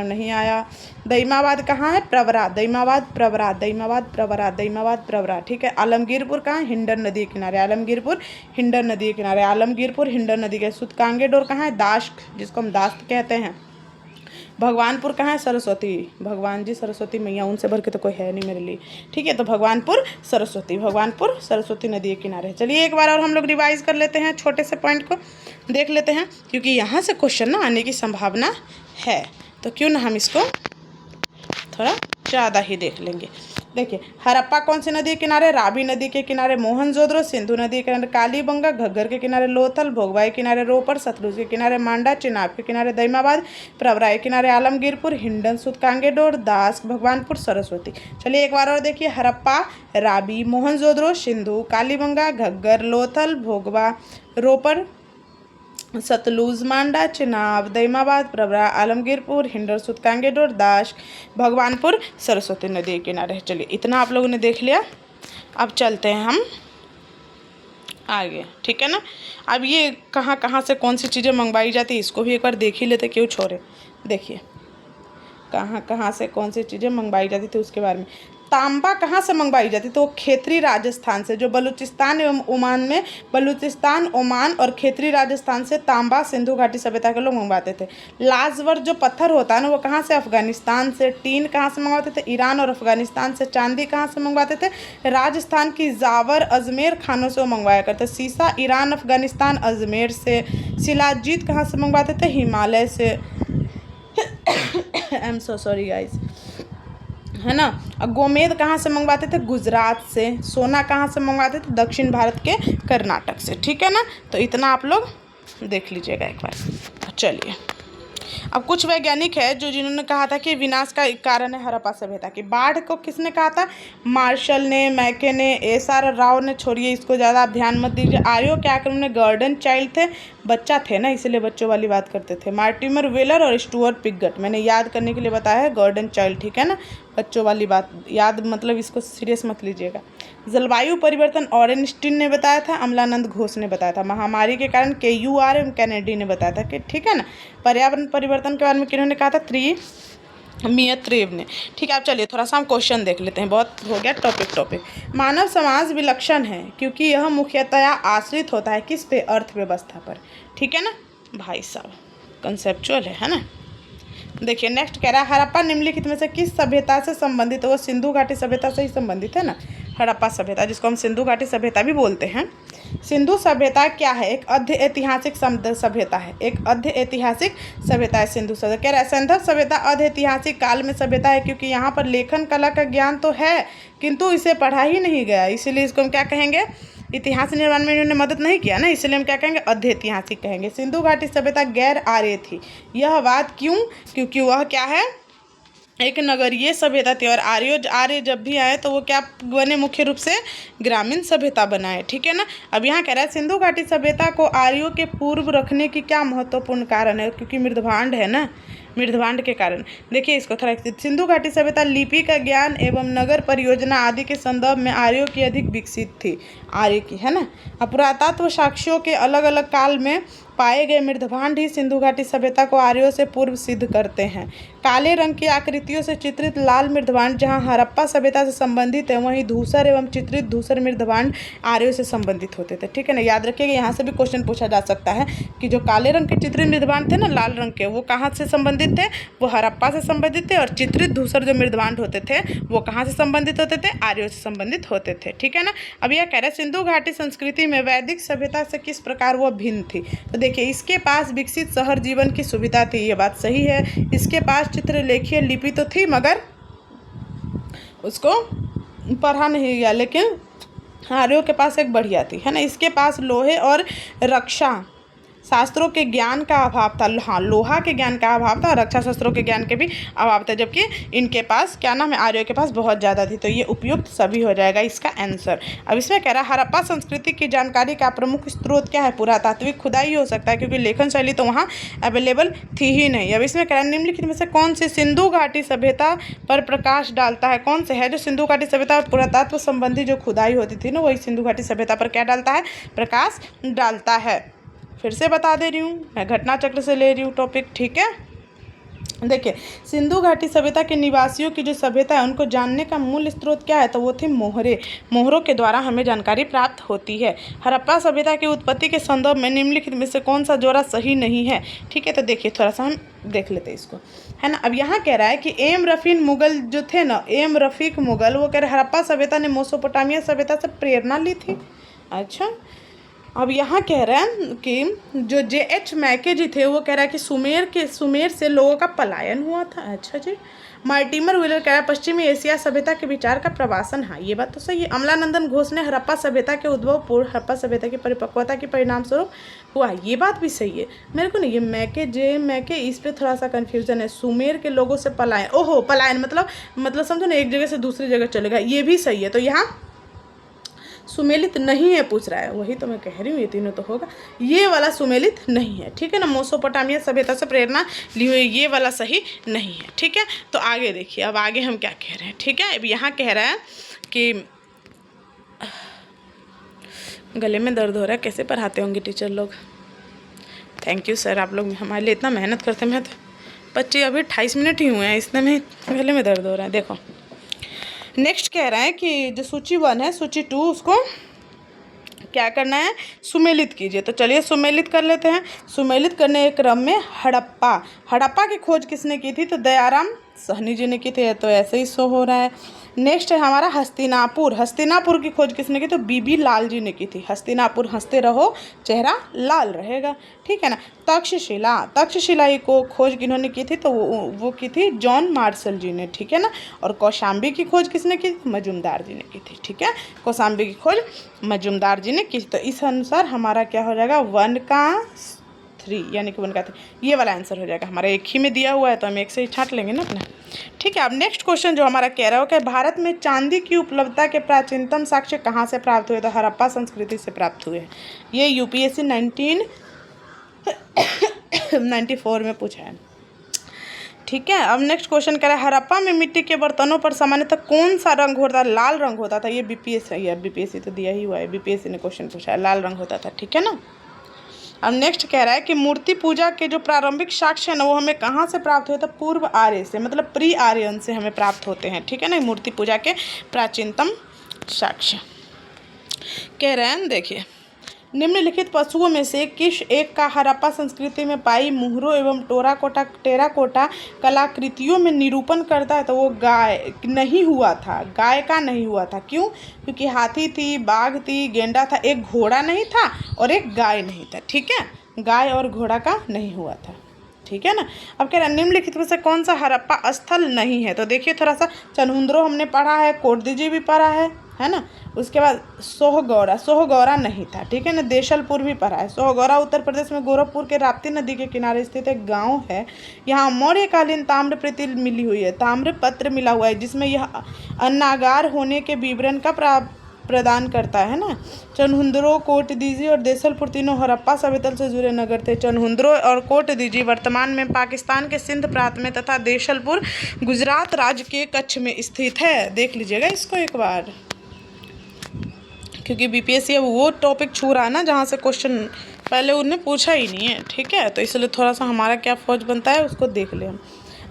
नहीं आया। दईमाबाद कहाँ है, प्रवरा, दईमाबाद प्रवरा। ठीक है। आलमगीरपुर कहाँ है, हिंडन नदी किनारे, आलमगीरपुर हिंडन नदी किनारे, आलमगीरपुर हिंडन नदी के। सुतकांगेडोर कहाँ है, दाश्क, जिसको हम दास्त कहते हैं। भगवानपुर कहाँ है, सरस्वती, भगवान जी सरस्वती मैया, उनसे भर के तो कोई है नहीं मेरे लिए। ठीक है, तो भगवानपुर सरस्वती नदी के किनारे। चलिए एक बार और हम लोग रिवाइज कर लेते हैं, छोटे से पॉइंट को देख लेते हैं, क्योंकि यहाँ से क्वेश्चन ना आने की संभावना है, तो क्यों ना हम इसको थोड़ा ज़्यादा ही देख लेंगे। देखिए हड़प्पा कौन सी नदी के किनारे, रावी नदी के किनारे। मोहनजोदड़ो सिंधु नदी के किनारे। कालीबंगा घग्गर के किनारे। लोथल भोगवा के किनारे। रोपर सतलुज के किनारे। मांडा चेनाब के किनारे। दईमाबाद प्रवरा के किनारे। आलमगीरपुर हिंडन सुतकांगेडोर दास भगवानपुर सरस्वती। चलिए एक बार और देखिए, हड़प्पा रावी, मोहनजोदड़ो सिंधु, कालीबंगा घग्गर, लोथल भोगवा, रोपर सतलुज, मांडा चेनाब, दईमाबाद प्रवरा, आलमगीरपुर हिंडन सुतकांगेडोर दास भगवानपुर सरस्वती नदी के किनारे। चलिए इतना आप लोगों ने देख लिया, अब चलते हैं हम आगे। ठीक है ना। अब ये कहाँ से कौन सी चीज़ें मंगवाई जाती है इसको भी एक बार देख ही लेते, क्यों छोड़े। देखिए कहाँ कहाँ से कौन सी चीज़ें मंगवाई जाती थी उसके बारे में। तांबा कहाँ से मंगवाई जाती तो खेतरी राजस्थान से, जो बलूचिस्तान एवं ओमान में, बलूचिस्तान, ओमान और खेतरी राजस्थान से तांबा सिंधु घाटी सभ्यता के लोग मंगवाते थे। लाजवर जो पत्थर होता है ना वो कहाँ से, अफगानिस्तान से। टीन कहाँ से मंगवाते थे, ईरान और अफगानिस्तान से। चांदी कहाँ से मंगवाते थे, राजस्थान की जावर अजमेर खानों से वो मंगवाया करते। शीशा ईरान, अफगानिस्तान, अजमेर से। शिलाजीत कहाँ से मंगवाते थे, हिमालय से। I am so sorry guys, है ना। और गोमेद कहाँ से मंगवाते थे, गुजरात से। सोना कहाँ से मंगवाते थे, दक्षिण भारत के कर्नाटक से। ठीक है ना, तो इतना आप लोग देख लीजिएगा एक बार। चलिए, अब कुछ वैज्ञानिक है जो जिन्होंने कहा था कि विनाश का एक कारण है हड़प्पा सभ्यता की। बाढ़ को किसने कहा था, मार्शल ने, मैके ने, एस.आर. राव ने। छोड़िए इसको, ज़्यादा आप ध्यान मत दीजिए। आर्यों के आक्रमण में गर्डन चाइल्ड थे, बच्चा थे ना, इसलिए बच्चों वाली बात करते थे। मार्टिमर वेलर और स्टुअर्ट पिगट, मैंने याद करने के लिए बताया है, गर्डन चाइल्ड। ठीक है ना, बच्चों वाली बात याद, मतलब इसको सीरियस मत लीजिएगा। जलवायु परिवर्तन ऑरेनस्टीन ने बताया था, अमलानंद घोष ने बताया था। महामारी के कारण KUR एवं कैनेडी ने बताया था कि ठीक है ना। पर्यावरण परिवर्तन के बारे में किन्होंने कहा था, त्रिमियत्रेव ने। ठीक है, अब चलिए थोड़ा सा हम क्वेश्चन देख लेते हैं, बहुत हो गया टॉपिक। मानव समाज विलक्षण है क्योंकि यह मुख्यतया आश्रित होता है किस पे, अर्थव्यवस्था पर। ठीक है ना भाई साहब, कंसेप्चुअल है ना। देखिए नेक्स्ट कह रहा है, हड़प्पा निम्नलिखित में से किस सभ्यता से संबंधित है। वो सिंधु घाटी सभ्यता से ही संबंधित है ना, हड़प्पा सभ्यता, जिसको हम सिंधु घाटी सभ्यता भी बोलते हैं। सिंधु सभ्यता क्या है, एक अध्य ऐतिहासिक सभ्यता है। एक अध्य ऐतिहासिक सभ्यता है सिंधु सभ्यता। कह रहा है सिंधु सभ्यता अध्य ऐतिहासिक काल में सभ्यता है क्योंकि यहाँ पर लेखन कला का ज्ञान तो है किंतु इसे पढ़ा ही नहीं गया, इसीलिए इसको हम क्या कहेंगे, इतिहास निर्माण में इन्होंने मदद नहीं किया ना, इसलिए हम क्या कहेंगे, अध्य ऐतिहासिक कहेंगे। सिंधु घाटी सभ्यता गैर आर्य थी। यह बात क्यों, क्योंकि वह क्या है, एक नगरीय सभ्यता थी और आर्य जब भी आए तो वो क्या बने, मुख्य रूप से ग्रामीण सभ्यता बनाए। ठीक है ना। अब यहाँ कह रहा है सिंधु घाटी सभ्यता को आर्यों के पूर्व रखने की क्या महत्वपूर्ण कारण है, क्योंकि मृदभांड है ना, मृदभांड के कारण। देखिए इसको थोड़ा, सिंधु घाटी सभ्यता लिपि का ज्ञान एवं नगर परियोजना आदि के संदर्भ में आर्यों की अधिक विकसित थी, आर्य की, है ना। अब पुरातत्व साक्ष्यों के अलग अलग काल में पाए गए मृदभांड ही सिंधु घाटी सभ्यता को आर्यों से पूर्व सिद्ध करते हैं। काले रंग की आकृतियों से चित्रित लाल मृदभांड जहां हड़प्पा सभ्यता से संबंधित है, वहीं धूसर एवं चित्रित धूसर मृदभांड आर्यों से संबंधित होते थे। ठीक है ना, याद रखिएगा, यहाँ से भी क्वेश्चन पूछा जा सकता है कि जो काले रंग के चित्रित मृदभांड थे ना, लाल रंग के, वो कहाँ से संबंधित थे, वो हड़प्पा से संबंधित थे। और चित्रित धूसर जो मृदभांड होते थे वो कहाँ से संबंधित होते थे, आर्यों से संबंधित होते थे। ठीक है ना। अब यह कह रहे हैं सिंधु घाटी संस्कृति में वैदिक सभ्यता से किस प्रकार वो भिन्न थी। तो देखिए इसके पास विकसित शहर जीवन की सुविधा थी, ये बात सही है। इसके पास चित्रलेखीय लिपि तो थी मगर उसको पढ़ा नहीं गया, लेकिन आर्यों के पास एक बढ़िया थी, है ना। इसके पास लोहे और रक्षा शास्त्रों के ज्ञान का अभाव था। हाँ, लोहा के ज्ञान का अभाव था और रक्षा शस्त्रों के ज्ञान के भी अभाव था, जबकि इनके पास क्या नाम है, आर्यों के पास बहुत ज़्यादा थी। तो ये उपयुक्त सभी हो जाएगा इसका आंसर। अब इसमें कह रहा है हड़प्पा संस्कृति की जानकारी का प्रमुख स्रोत क्या है, पुरातात्विक खुदाई ही हो सकता है क्योंकि लेखन शैली तो वहाँ अवेलेबल थी ही नहीं। अब इसमें कह रहा है निम्नलिखित में से कौन से सिंधु घाटी सभ्यता पर प्रकाश डालता है, कौन से है जो सिंधु घाटी सभ्यता और पुरातत्व संबंधी जो खुदाई होती थी ना, वही सिंधु घाटी सभ्यता पर क्या डालता है, प्रकाश डालता है। फिर से बता दे रही हूँ, मैं घटना चक्र से ले रही हूँ टॉपिक। ठीक है, देखिए सिंधु घाटी सभ्यता के निवासियों की जो सभ्यता है उनको जानने का मूल स्रोत क्या है, तो वो थे मोहरे। मोहरों के द्वारा हमें जानकारी प्राप्त होती है। हड़प्पा सभ्यता की उत्पत्ति के संदर्भ में निम्नलिखित में से कौन सा जोड़ा सही नहीं है। ठीक है, तो देखिए थोड़ा सा हम देख लेते हैं इसको, है ना। अब यहाँ कह रहा है कि एम रफीक मुगल जो थे ना, एम रफीक मुगल, वो कह रहे हड़प्पा सभ्यता ने मेसोपोटामिया सभ्यता से प्रेरणा ली थी। अच्छा, अब यहाँ कह रहा है कि जो J.H. मैके जी थे वो कह रहा है कि सुमेर से लोगों का पलायन हुआ था। अच्छा जी। मार्टिमर व्हीलर कह रहा है पश्चिमी एशिया सभ्यता के विचार का प्रवासन। हाँ, ये बात तो सही है। अमलानंदन घोष ने हड़प्पा सभ्यता के उद्भव पूर्व हड़प्पा सभ्यता की परिपक्वता के परिणाम स्वरूप हुआ, ये बात भी सही है। मेरे को नहीं, ये मैके इस पर थोड़ा सा कन्फ्यूजन है। सुमेर के लोगों से पलायन, ओहो पलायन मतलब समझो ना, एक जगह से दूसरी जगह चलेगा, ये भी सही है। तो यहाँ सुमेलित नहीं है पूछ रहा है, वही तो मैं कह रही हूँ, ये तीनों तो होगा, ये वाला सुमेलित नहीं है। ठीक है ना, मेसोपोटामिया सभ्यता से प्रेरणा ली हुई, ये वाला सही नहीं है। ठीक है, तो आगे देखिए, अब आगे हम क्या कह रहे हैं। ठीक है, अब यहाँ कह रहा है कि गले में दर्द हो रहा है, कैसे पढ़ाते होंगे टीचर लोग। थैंक यू सर, आप लोग हमारे लिए इतना मेहनत करते हैं, मैं तो बच्चे अभी 28 मिनट ही हुए हैं, इसने में गले में दर्द हो रहा है। देखो नेक्स्ट कह रहा है कि जो सूची 1 है सूची 2 उसको क्या करना है, सुमेलित कीजिए। तो चलिए सुमेलित कर लेते हैं। सुमेलित करने के क्रम में हड़प्पा की खोज किसने की थी, तो दयाराम सहनी जी ने की थी, तो ऐसे ही शो हो रहा है। नेक्स्ट है हमारा हस्तिनापुर की खोज किसने की, तो बीबी लाल जी ने की थी। हस्तिनापुर हंसते रहो चेहरा लाल रहेगा, ठीक है ना। तक्षशिला को खोज किन्होंने की थी, तो वो की थी जॉन मार्शल जी ने, ठीक है ना। और कौशाम्बी की खोज किसने की, मजुमदार जी ने की थी, ठीक है। कौशाम्बी की खोज मजुमदार जी ने की। तो इस अनुसार हमारा क्या हो जाएगा 1 का 3 यानी कि 1 का 3 ये वाला आंसर हो जाएगा। हमारा एक ही में दिया हुआ है तो हम एक से ही छांट लेंगे ना अपना, ठीक है। अब नेक्स्ट क्वेश्चन जो हमारा कह रहा है कि भारत में चांदी की उपलब्धता के प्राचीनतम साक्ष्य कहाँ से प्राप्त हुए, तो हड़प्पा संस्कृति से प्राप्त हुए हैं। ये यूपीएससी 1994 में पूछा है, ठीक है। अब नेक्स्ट क्वेश्चन कह रहा है हड़प्पा में मिट्टी के बर्तनों पर सामान्यतः कौन सा रंग होता था, लाल रंग होता था। ये बीपीएससी तो दिया ही हुआ है, बीपीएससी ने क्वेश्चन पूछा है, लाल रंग होता था, ठीक है ना। अब नेक्स्ट कह रहा है कि मूर्ति पूजा के जो प्रारंभिक साक्ष्य है ना वो हमें कहाँ से प्राप्त हुए, तो पूर्व आर्य से, मतलब प्री आर्यन से हमें प्राप्त होते हैं, ठीक है ना। मूर्ति पूजा के प्राचीनतम साक्ष्य कह रहे हैं। देखिए निम्नलिखित पशुओं में से किस एक का हड़प्पा संस्कृति में पाई मुहरों एवं टेराकोटा कलाकृतियों में निरूपण करता है, तो वो गाय नहीं हुआ था, गाय का नहीं हुआ था। क्यों, क्योंकि हाथी थी, बाघ थी, गेंडा था, एक घोड़ा नहीं था और एक गाय नहीं था, ठीक है। गाय और घोड़ा का नहीं हुआ था, ठीक है ना। अब कह रहा है निम्नलिखित में से कौन सा हड़प्पा स्थल नहीं है, तो देखिए थोड़ा सा चनहुंद्रो हमने पढ़ा है, कोटदीजी भी पढ़ा है ना। उसके बाद सोहगौरा नहीं था, ठीक है ना। देशलपुर भी पढ़ा है। सोहगौरा उत्तर प्रदेश में गोरखपुर के राप्ती नदी के किनारे स्थित एक गांव है। यहाँ मौर्यकालीन ताम्र प्रति मिली हुई है, ताम्र पत्र मिला हुआ है जिसमें यह अन्नागार होने के विवरण का प्रदान करता है ना। चनहुंद्रो, कोटदीजी और देशलपुर तीनों हड़प्पा सभ्यता से जुड़े नगर थे। चनहुंद्रो और कोटदीजी वर्तमान में पाकिस्तान के सिंध प्रांत में तथा देशलपुर गुजरात राज्य के कच्छ में स्थित है। देख लीजिएगा इसको एक बार, क्योंकि बीपीएससी अब वो टॉपिक छू रहा है ना जहाँ से क्वेश्चन पहले उन्हें पूछा ही नहीं है, ठीक है। तो इसलिए थोड़ा सा हमारा क्या फौज बनता है उसको देख लें हम।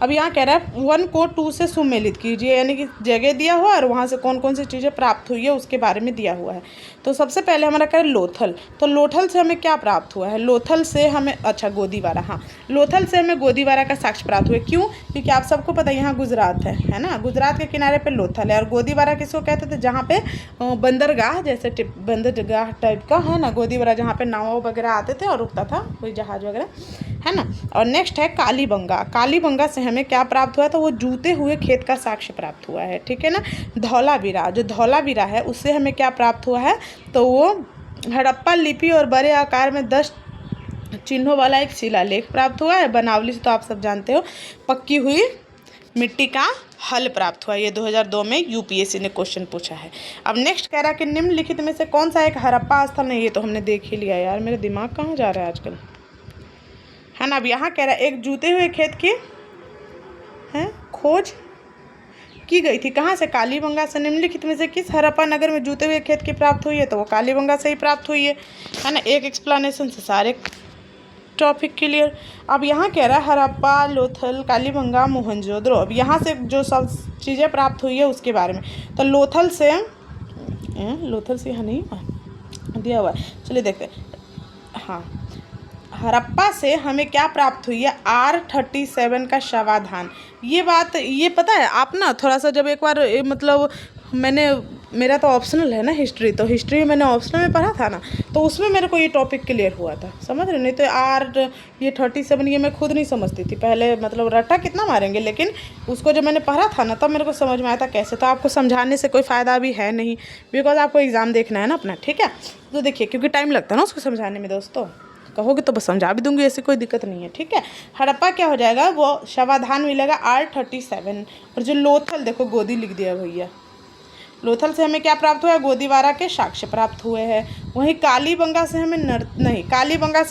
अब यहाँ कह रहा है 1 को 2 से सुमेलित कीजिए, यानी कि जगह दिया हुआ है और वहाँ से कौन कौन सी चीज़ें प्राप्त हुई है उसके बारे में दिया हुआ है। तो सबसे पहले हमारा कह रहा है लोथल। तो लोथल से हमें क्या प्राप्त हुआ है, लोथल से हमें गोदीवारा, हाँ लोथल से हमें गोदीवारा का साक्ष्य प्राप्त हुआ। क्यों, क्योंकि आप सबको पता है यहाँ गुजरात है ना। गुजरात के किनारे पे लोथल है। और गोदीवारा किसको कहते थे, जहाँ पे बंदरगाह जैसे बंदरगाह टाइप का है ना गोदीवारा, जहाँ पे नाव वगैरह आते थे और रुकता था कोई जहाज वगैरह, है ना। और नेक्स्ट है कालीबंगा से हमें क्या प्राप्त हुआ, तो वो जूते हुए खेत का साक्ष्य प्राप्त हुआ है, ठीक है ना। धौलावीरा है उससे हमें क्या प्राप्त हुआ है, तो वो हड़प्पा लिपि और बड़े आकार में 10 चिन्हों वाला एक शिलालेख प्राप्त हुआ है। बनावली से तो आप सब जानते हो, पक्की हुई मिट्टी का हल प्राप्त हुआ। ये 2002 में यूपीएससी ने क्वेश्चन पूछा है। अब नेक्स्ट कह रहा है कि निम्नलिखित में से कौन सा एक हड़प्पा स्थल नहीं, ये तो हमने देख ही लिया यार, मेरा दिमाग कहाँ जा रहा है आजकल, है ना। अब यहाँ कह रहा है एक जूते हुए खेत की खोज की गई थी, कहाँ से, कालीबंगा से। निम्नलिखित में से किस हड़प्पा नगर में जूते हुए खेत की प्राप्त हुई है, तो वो कालीबंगा से ही प्राप्त हुई है ना। एक एक्सप्लेनेशन से सारे टॉपिक क्लियर। अब यहाँ कह रहा है हड़प्पा, लोथल, कालीबंगा, मोहनजोदड़ो। अब यहाँ से जो सब चीज़ें प्राप्त हुई है उसके बारे में, तो लोथल से यहाँ नहीं दिया हुआ है, चलिए देखते हैं। हाँ, हड़प्पा से हमें क्या प्राप्त हुई है, R37 का शवाधान। ये पता है आप ना, थोड़ा सा जब एक बार मतलब मेरा तो ऑप्शनल है ना हिस्ट्री, तो हिस्ट्री मैंने ऑप्शनल में पढ़ा था ना, तो उसमें मेरे को ये टॉपिक क्लियर हुआ था, समझ रहे। नहीं तो ये 37 ये मैं खुद नहीं समझती थी पहले, मतलब रट्टा कितना मारेंगे, लेकिन उसको जब मैंने पढ़ा था ना तब मेरे को समझ में आया था कैसे। तो आपको समझाने से कोई फ़ायदा भी है नहीं, बिकॉज आपको एग्ज़ाम देखना है ना अपना, ठीक है। तो देखिए क्योंकि टाइम लगता है ना उसको समझाने में, दोस्तों कहोगे तो बस समझा भी दूंगी, ऐसी कोई दिक्कत नहीं है, ठीक है। हड़प्पा क्या हो जाएगा, वो शवाधान मिलेगा R37। और जो लोथल, देखो गोदी लिख दिया भैया, लोथल से हमें क्या प्राप्त हुआ है, गोदीवारा के साक्ष्य प्राप्त हुए हैं। वहीं कालीबंगा से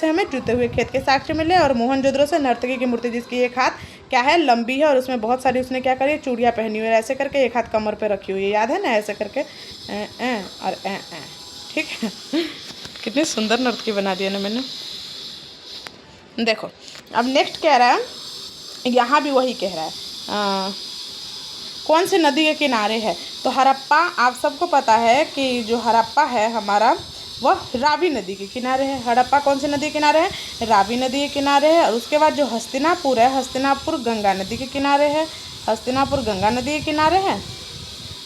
हमें जूते हुए खेत के साक्ष्य मिले। और मोहनजोदड़ो से नर्तकी की मूर्ति जिसकी एक हाथ क्या है, लंबी है और उसमें बहुत सारी उसने क्या करी, चूड़ियाँ पहनी हुई है, ऐसे करके एक हाथ कमर पे रखी हुई है, याद है ना, ऐसे करके और ठीक है। कितनी सुंदर नर्तकी बना दिया ना मैंने। देखो अब नेक्स्ट कह रहा है यहाँ भी वही कह रहा है कौन से नदी के किनारे है। तो हड़प्पा, आप सबको पता है कि जो हड़प्पा है हमारा वह रावी नदी के किनारे है। हड़प्पा कौन सी नदी के किनारे है? रावी नदी के किनारे है। और उसके बाद जो हस्तिनापुर है, हस्तिनापुर गंगा नदी के किनारे है। हस्तिनापुर गंगा नदी के किनारे है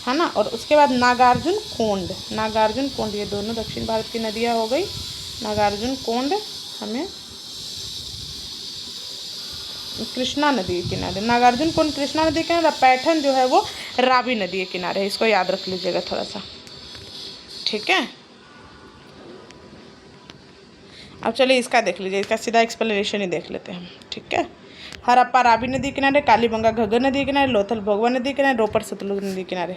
ना। और उसके बाद नागार्जुन कोंड, नागार्जुन कोंड, ये दोनों दक्षिण भारत की नदियाँ हो गई। नागार्जुन कोंड हमें कृष्णा नदी के किनारे, नागार्जुन कोंड कृष्णा नदी के किनारे, पैठन जो है वो रावी नदी के किनारे है। इसको याद रख लीजिएगा थोड़ा सा, ठीक है। अब चलिए इसका देख लीजिए, इसका सीधा एक्सप्लेनेशन ही देख लेते हैं, ठीक है। हड़प्पा रावी नदी के किनारे, कालीबंगा घग्गर नदी के किनारे, लोथल भगवा नदी के किनारे, रोपड़ सतलुज नदी के किनारे।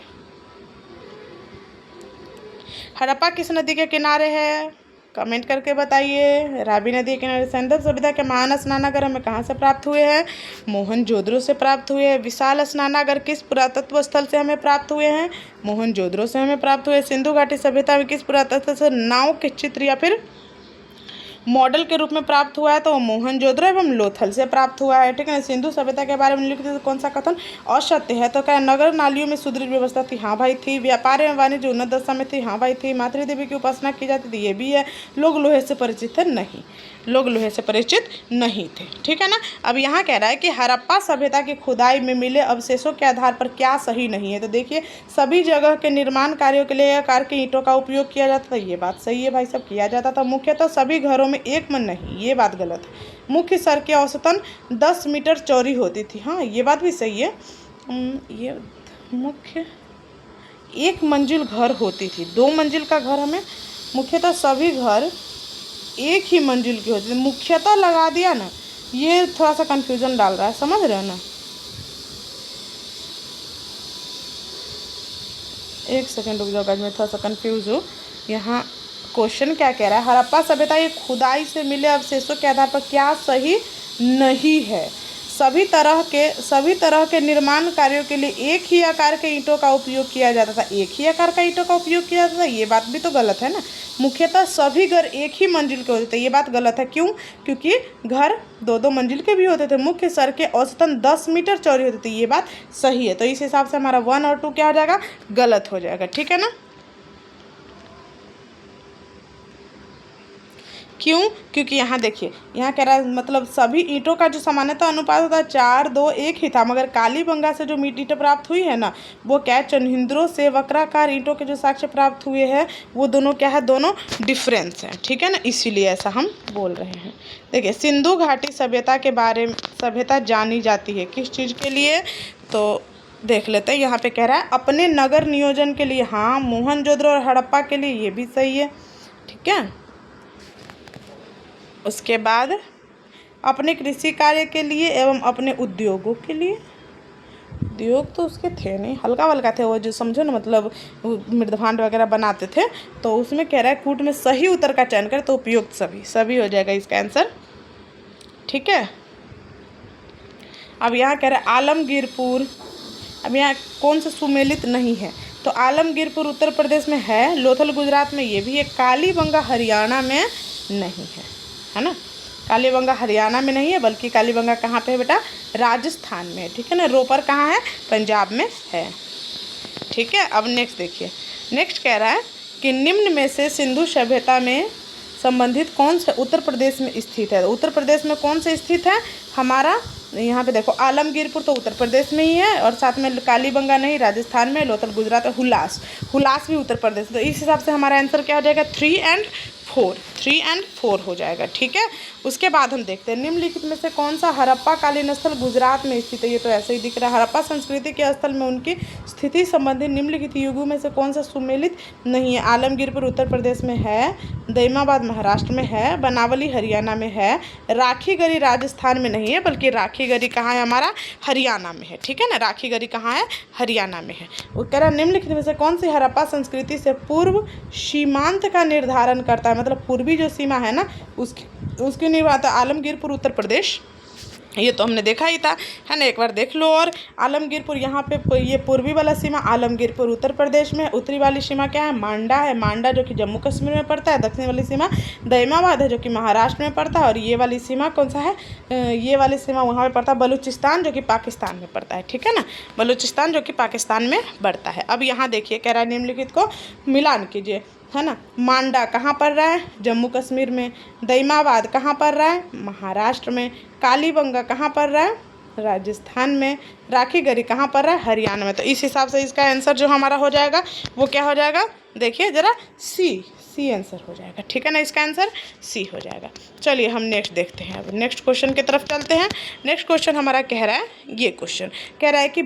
हड़प्पा किस नदी के किनारे है? कमेंट करके बताइए। रावी नदी के किनारे। सैंधव सभ्यता के महान स्नानागार हमें कहाँ से प्राप्त हुए हैं? मोहनजोदड़ो से प्राप्त हुए हैं। विशाल स्नानागार किस पुरातत्व स्थल से हमें प्राप्त हुए हैं? मोहनजोदड़ो से हमें प्राप्त हुए। सिंधु घाटी सभ्यता में किस पुरातत्व से नाव के चित्र या फिर मॉडल के रूप में प्राप्त हुआ है? तो मोहनजोदड़ो एवं लोथल से प्राप्त हुआ है, ठीक है ना। सिंधु सभ्यता के बारे में निम्नलिखित कौन सा कथन असत्य है? तो क्या नगर नालियों में सुदृढ़ व्यवस्था थी? हाँ भाई थी। व्यापार एवं वाणिज्य उन्नत दशा में थी? हाँ भाई थी। मातृ देवी की उपासना की जाती थी? ये भी है। लोग लोहे से परिचित थे? नहीं, लोग लोहे से परिचित नहीं थे, ठीक है ना। अब यहाँ कह रहा है कि हड़प्पा सभ्यता की खुदाई में मिले अवशेषों के आधार पर क्या सही नहीं है? तो देखिए, सभी जगह के निर्माण कार्यों के लिए आकार के ईंटों का उपयोग किया जाता था। ये बात सही है भाई, सब किया जाता था। मुख्यतः सभी घरों में एक मन नहीं, ये बात गलत है। मुख्य सड़कें औसतन 10 मीटर चौड़ी होती थी। हाँ, ये बात भी सही है। ये मुख्य एक मंजिल घर होती थी, 2 मंजिल का घर हमें, मुख्यतः सभी घर एक ही मंजिल की होती थी। मुख्यतः लगा दिया ना, ये थोड़ा सा कंफ्यूजन डाल रहा है, समझ रहे हो ना। एक सेकंड रुक जाओ गाइस, मैं थोड़ा सा कंफ्यूज हूँ। यहाँ क्वेश्चन क्या कह रहा है? हड़प्पा सभ्यता ये खुदाई से मिले अवशेषों के आधार पर क्या सही नहीं है? सभी तरह के निर्माण कार्यों के लिए एक ही आकार के ईंटों का उपयोग किया जाता था। एक ही आकार का ईंटों का उपयोग किया जाता था, ये बात भी तो गलत है ना। मुख्यतः सभी घर एक ही मंजिल के होते थे, ये बात गलत है। क्यों? क्योंकि घर 2-2 मंजिल के भी होते थे। मुख्य सड़कें औसतन 10 मीटर चौड़ी होती थी, ये बात सही है। तो इस हिसाब से हमारा 1 और 2 क्या हो जाएगा? गलत हो जाएगा, ठीक है ना। क्यों? क्योंकि यहाँ देखिए, यहाँ कह रहा है मतलब सभी ईंटों का जो सामान्यतः अनुपात होता है 4-2-1 ही था, मगर कालीबंगा से जो ईंटें प्राप्त हुई है ना, वो क्या है? चनहिंद्रों से वक्राकार ईंटों के जो साक्ष्य प्राप्त हुए हैं वो दोनों क्या है? दोनों डिफरेंस हैं, ठीक है ना, इसीलिए ऐसा हम बोल रहे हैं। देखिए, सिंधु घाटी सभ्यता के बारे में, सभ्यता जानी जाती है किस चीज़ के लिए? तो देख लेते हैं। यहाँ पे कह रहा है अपने नगर नियोजन के लिए। हाँ, मोहनजोदड़ो और हड़प्पा के लिए, ये भी सही है, ठीक है। उसके बाद अपने कृषि कार्य के लिए एवं अपने उद्योगों के लिए। उद्योग तो उसके थे नहीं, हल्का हल्का थे वो, जो समझो ना, मतलब मृदभांड वगैरह बनाते थे। तो उसमें कह रहा है कूट में सही उत्तर का चयन कर, तो उपयुक्त सभी हो जाएगा इसका आंसर, ठीक है। अब यहाँ कह रहा है आलमगीरपुर, अब यहाँ कौन सा सुमेलित नहीं है? तो आलमगीरपुर उत्तर प्रदेश में है, लोथल गुजरात में ये भी है, कालीबंगा हरियाणा में नहीं है ना। कालीबंगा हरियाणा में नहीं है, बल्कि कालीबंगा कहाँ पे है बेटा? राजस्थान में है, ठीक है ना। रोपर कहाँ है? पंजाब में है, ठीक है। अब नेक्स्ट देखिए, नेक्स्ट कह रहा है कि निम्न में से सिंधु सभ्यता में संबंधित कौन से उत्तर प्रदेश में स्थित है? उत्तर प्रदेश में कौन से स्थित है? हमारा यहाँ पे देखो, आलमगीरपुर तो उत्तर प्रदेश में ही है, और साथ में कालीबंगा नहीं, राजस्थान में, लोथल गुजरात, हुलास भी उत्तर प्रदेश। तो इस हिसाब से हमारा आंसर क्या हो जाएगा? 3 और 4 हो जाएगा, ठीक है। उसके बाद हम देखते हैं निम्नलिखित में से कौन सा हड़प्पा कालीन स्थल गुजरात में स्थित है? ये तो ऐसे ही दिख रहा है। हड़प्पा संस्कृति के स्थल में उनकी स्थिति संबंधी निम्नलिखित युगों में से कौन सा सुमेलित नहीं है? आलमगीरपुर उत्तर प्रदेश में है, दैमाबाद महाराष्ट्र में है, बनावली हरियाणा में है, राखीगढ़ी राजस्थान में नहीं है, बल्कि राखीगढ़ी कहाँ है? हमारा हरियाणा में है, ठीक है ना। राखीगढ़ी कहाँ है? हरियाणा में है। वो कह रहा है निम्नलिखित में से कौन सी हड़प्पा संस्कृति से पूर्व सीमांत का निर्धारण करता है? मतलब पूर्वी जो सीमा है ना, उसकी निर्माता आलमगीरपुर उत्तर प्रदेश ये तो हमने देखा ही था, है ना। एक बार देख लो। और आलमगीरपुर, यहाँ पे ये पूर्वी वाला सीमा आलमगीरपुर उत्तर प्रदेश में, उत्तरी वाली सीमा क्या है, मांडा है, मांडा जो कि जम्मू कश्मीर में पड़ता है। दक्षिण वाली सीमा दैमाबाद है जो कि महाराष्ट्र में पड़ता है। और ये वाली सीमा कौन सा है, ये वाली सीमा वहाँ पे पड़ता है बलूचिस्तान जो कि पाकिस्तान में पड़ता है, ठीक है ना, बलूचिस्तान जो कि पाकिस्तान में पड़ता है। अब यहाँ देखिए कह रहा है निम्नलिखित को मिलान कीजिए, है ना। मांडा कहाँ पड़ रहा है, जम्मू कश्मीर में। दैमाबाद कहाँ पड़ रहा है, महाराष्ट्र में। कालीबंगा कहाँ पड़ रहा है, राजस्थान में। राखीगढ़ी कहाँ पड़ रहा है, हरियाणा में। तो इस हिसाब से इसका आंसर जो हमारा हो जाएगा वो क्या हो जाएगा, देखिए ज़रा सी आंसर हो जाएगा, ठीक है ना। इसका आंसर सी हो जाएगा। चलिए हम नेक्स्ट देखते हैं। अब नेक्स्ट क्वेश्चन की तरफ चलते हैं। नेक्स्ट क्वेश्चन हमारा कह रहा है, ये क्वेश्चन कह रहा है कि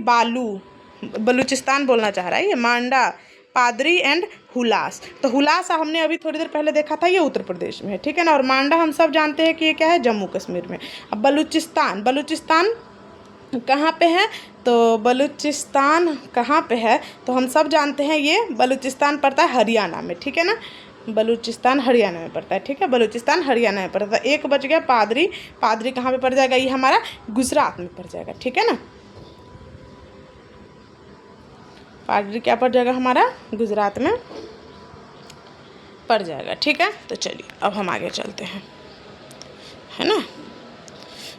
बलूचिस्तान बोलना चाह रहा है ये, मांडा, पादरी एंड हुलास। तो हुलास हमने अभी थोड़ी देर पहले देखा था, ये उत्तर प्रदेश में है, ठीक है ना। और मांडा हम सब जानते हैं कि ये क्या है, जम्मू कश्मीर में। अब बलूचिस्तान कहाँ पे है, तो बलूचिस्तान कहाँ पे है, तो हम सब जानते हैं ये बलूचिस्तान पड़ता है हरियाणा में, ठीक है ना। बलूचिस्तान हरियाणा में पड़ता है, ठीक है, बलूचिस्तान हरियाणा में पड़ता है। एक बच गया पादरी कहाँ पे पड़ जाएगा, ये हमारा गुजरात में पड़ जाएगा, ठीक है ना। पादरी क्या पड़ जाएगा, हमारा गुजरात में पड़ जाएगा, ठीक है। तो चलिए अब हम आगे चलते हैं, है ना।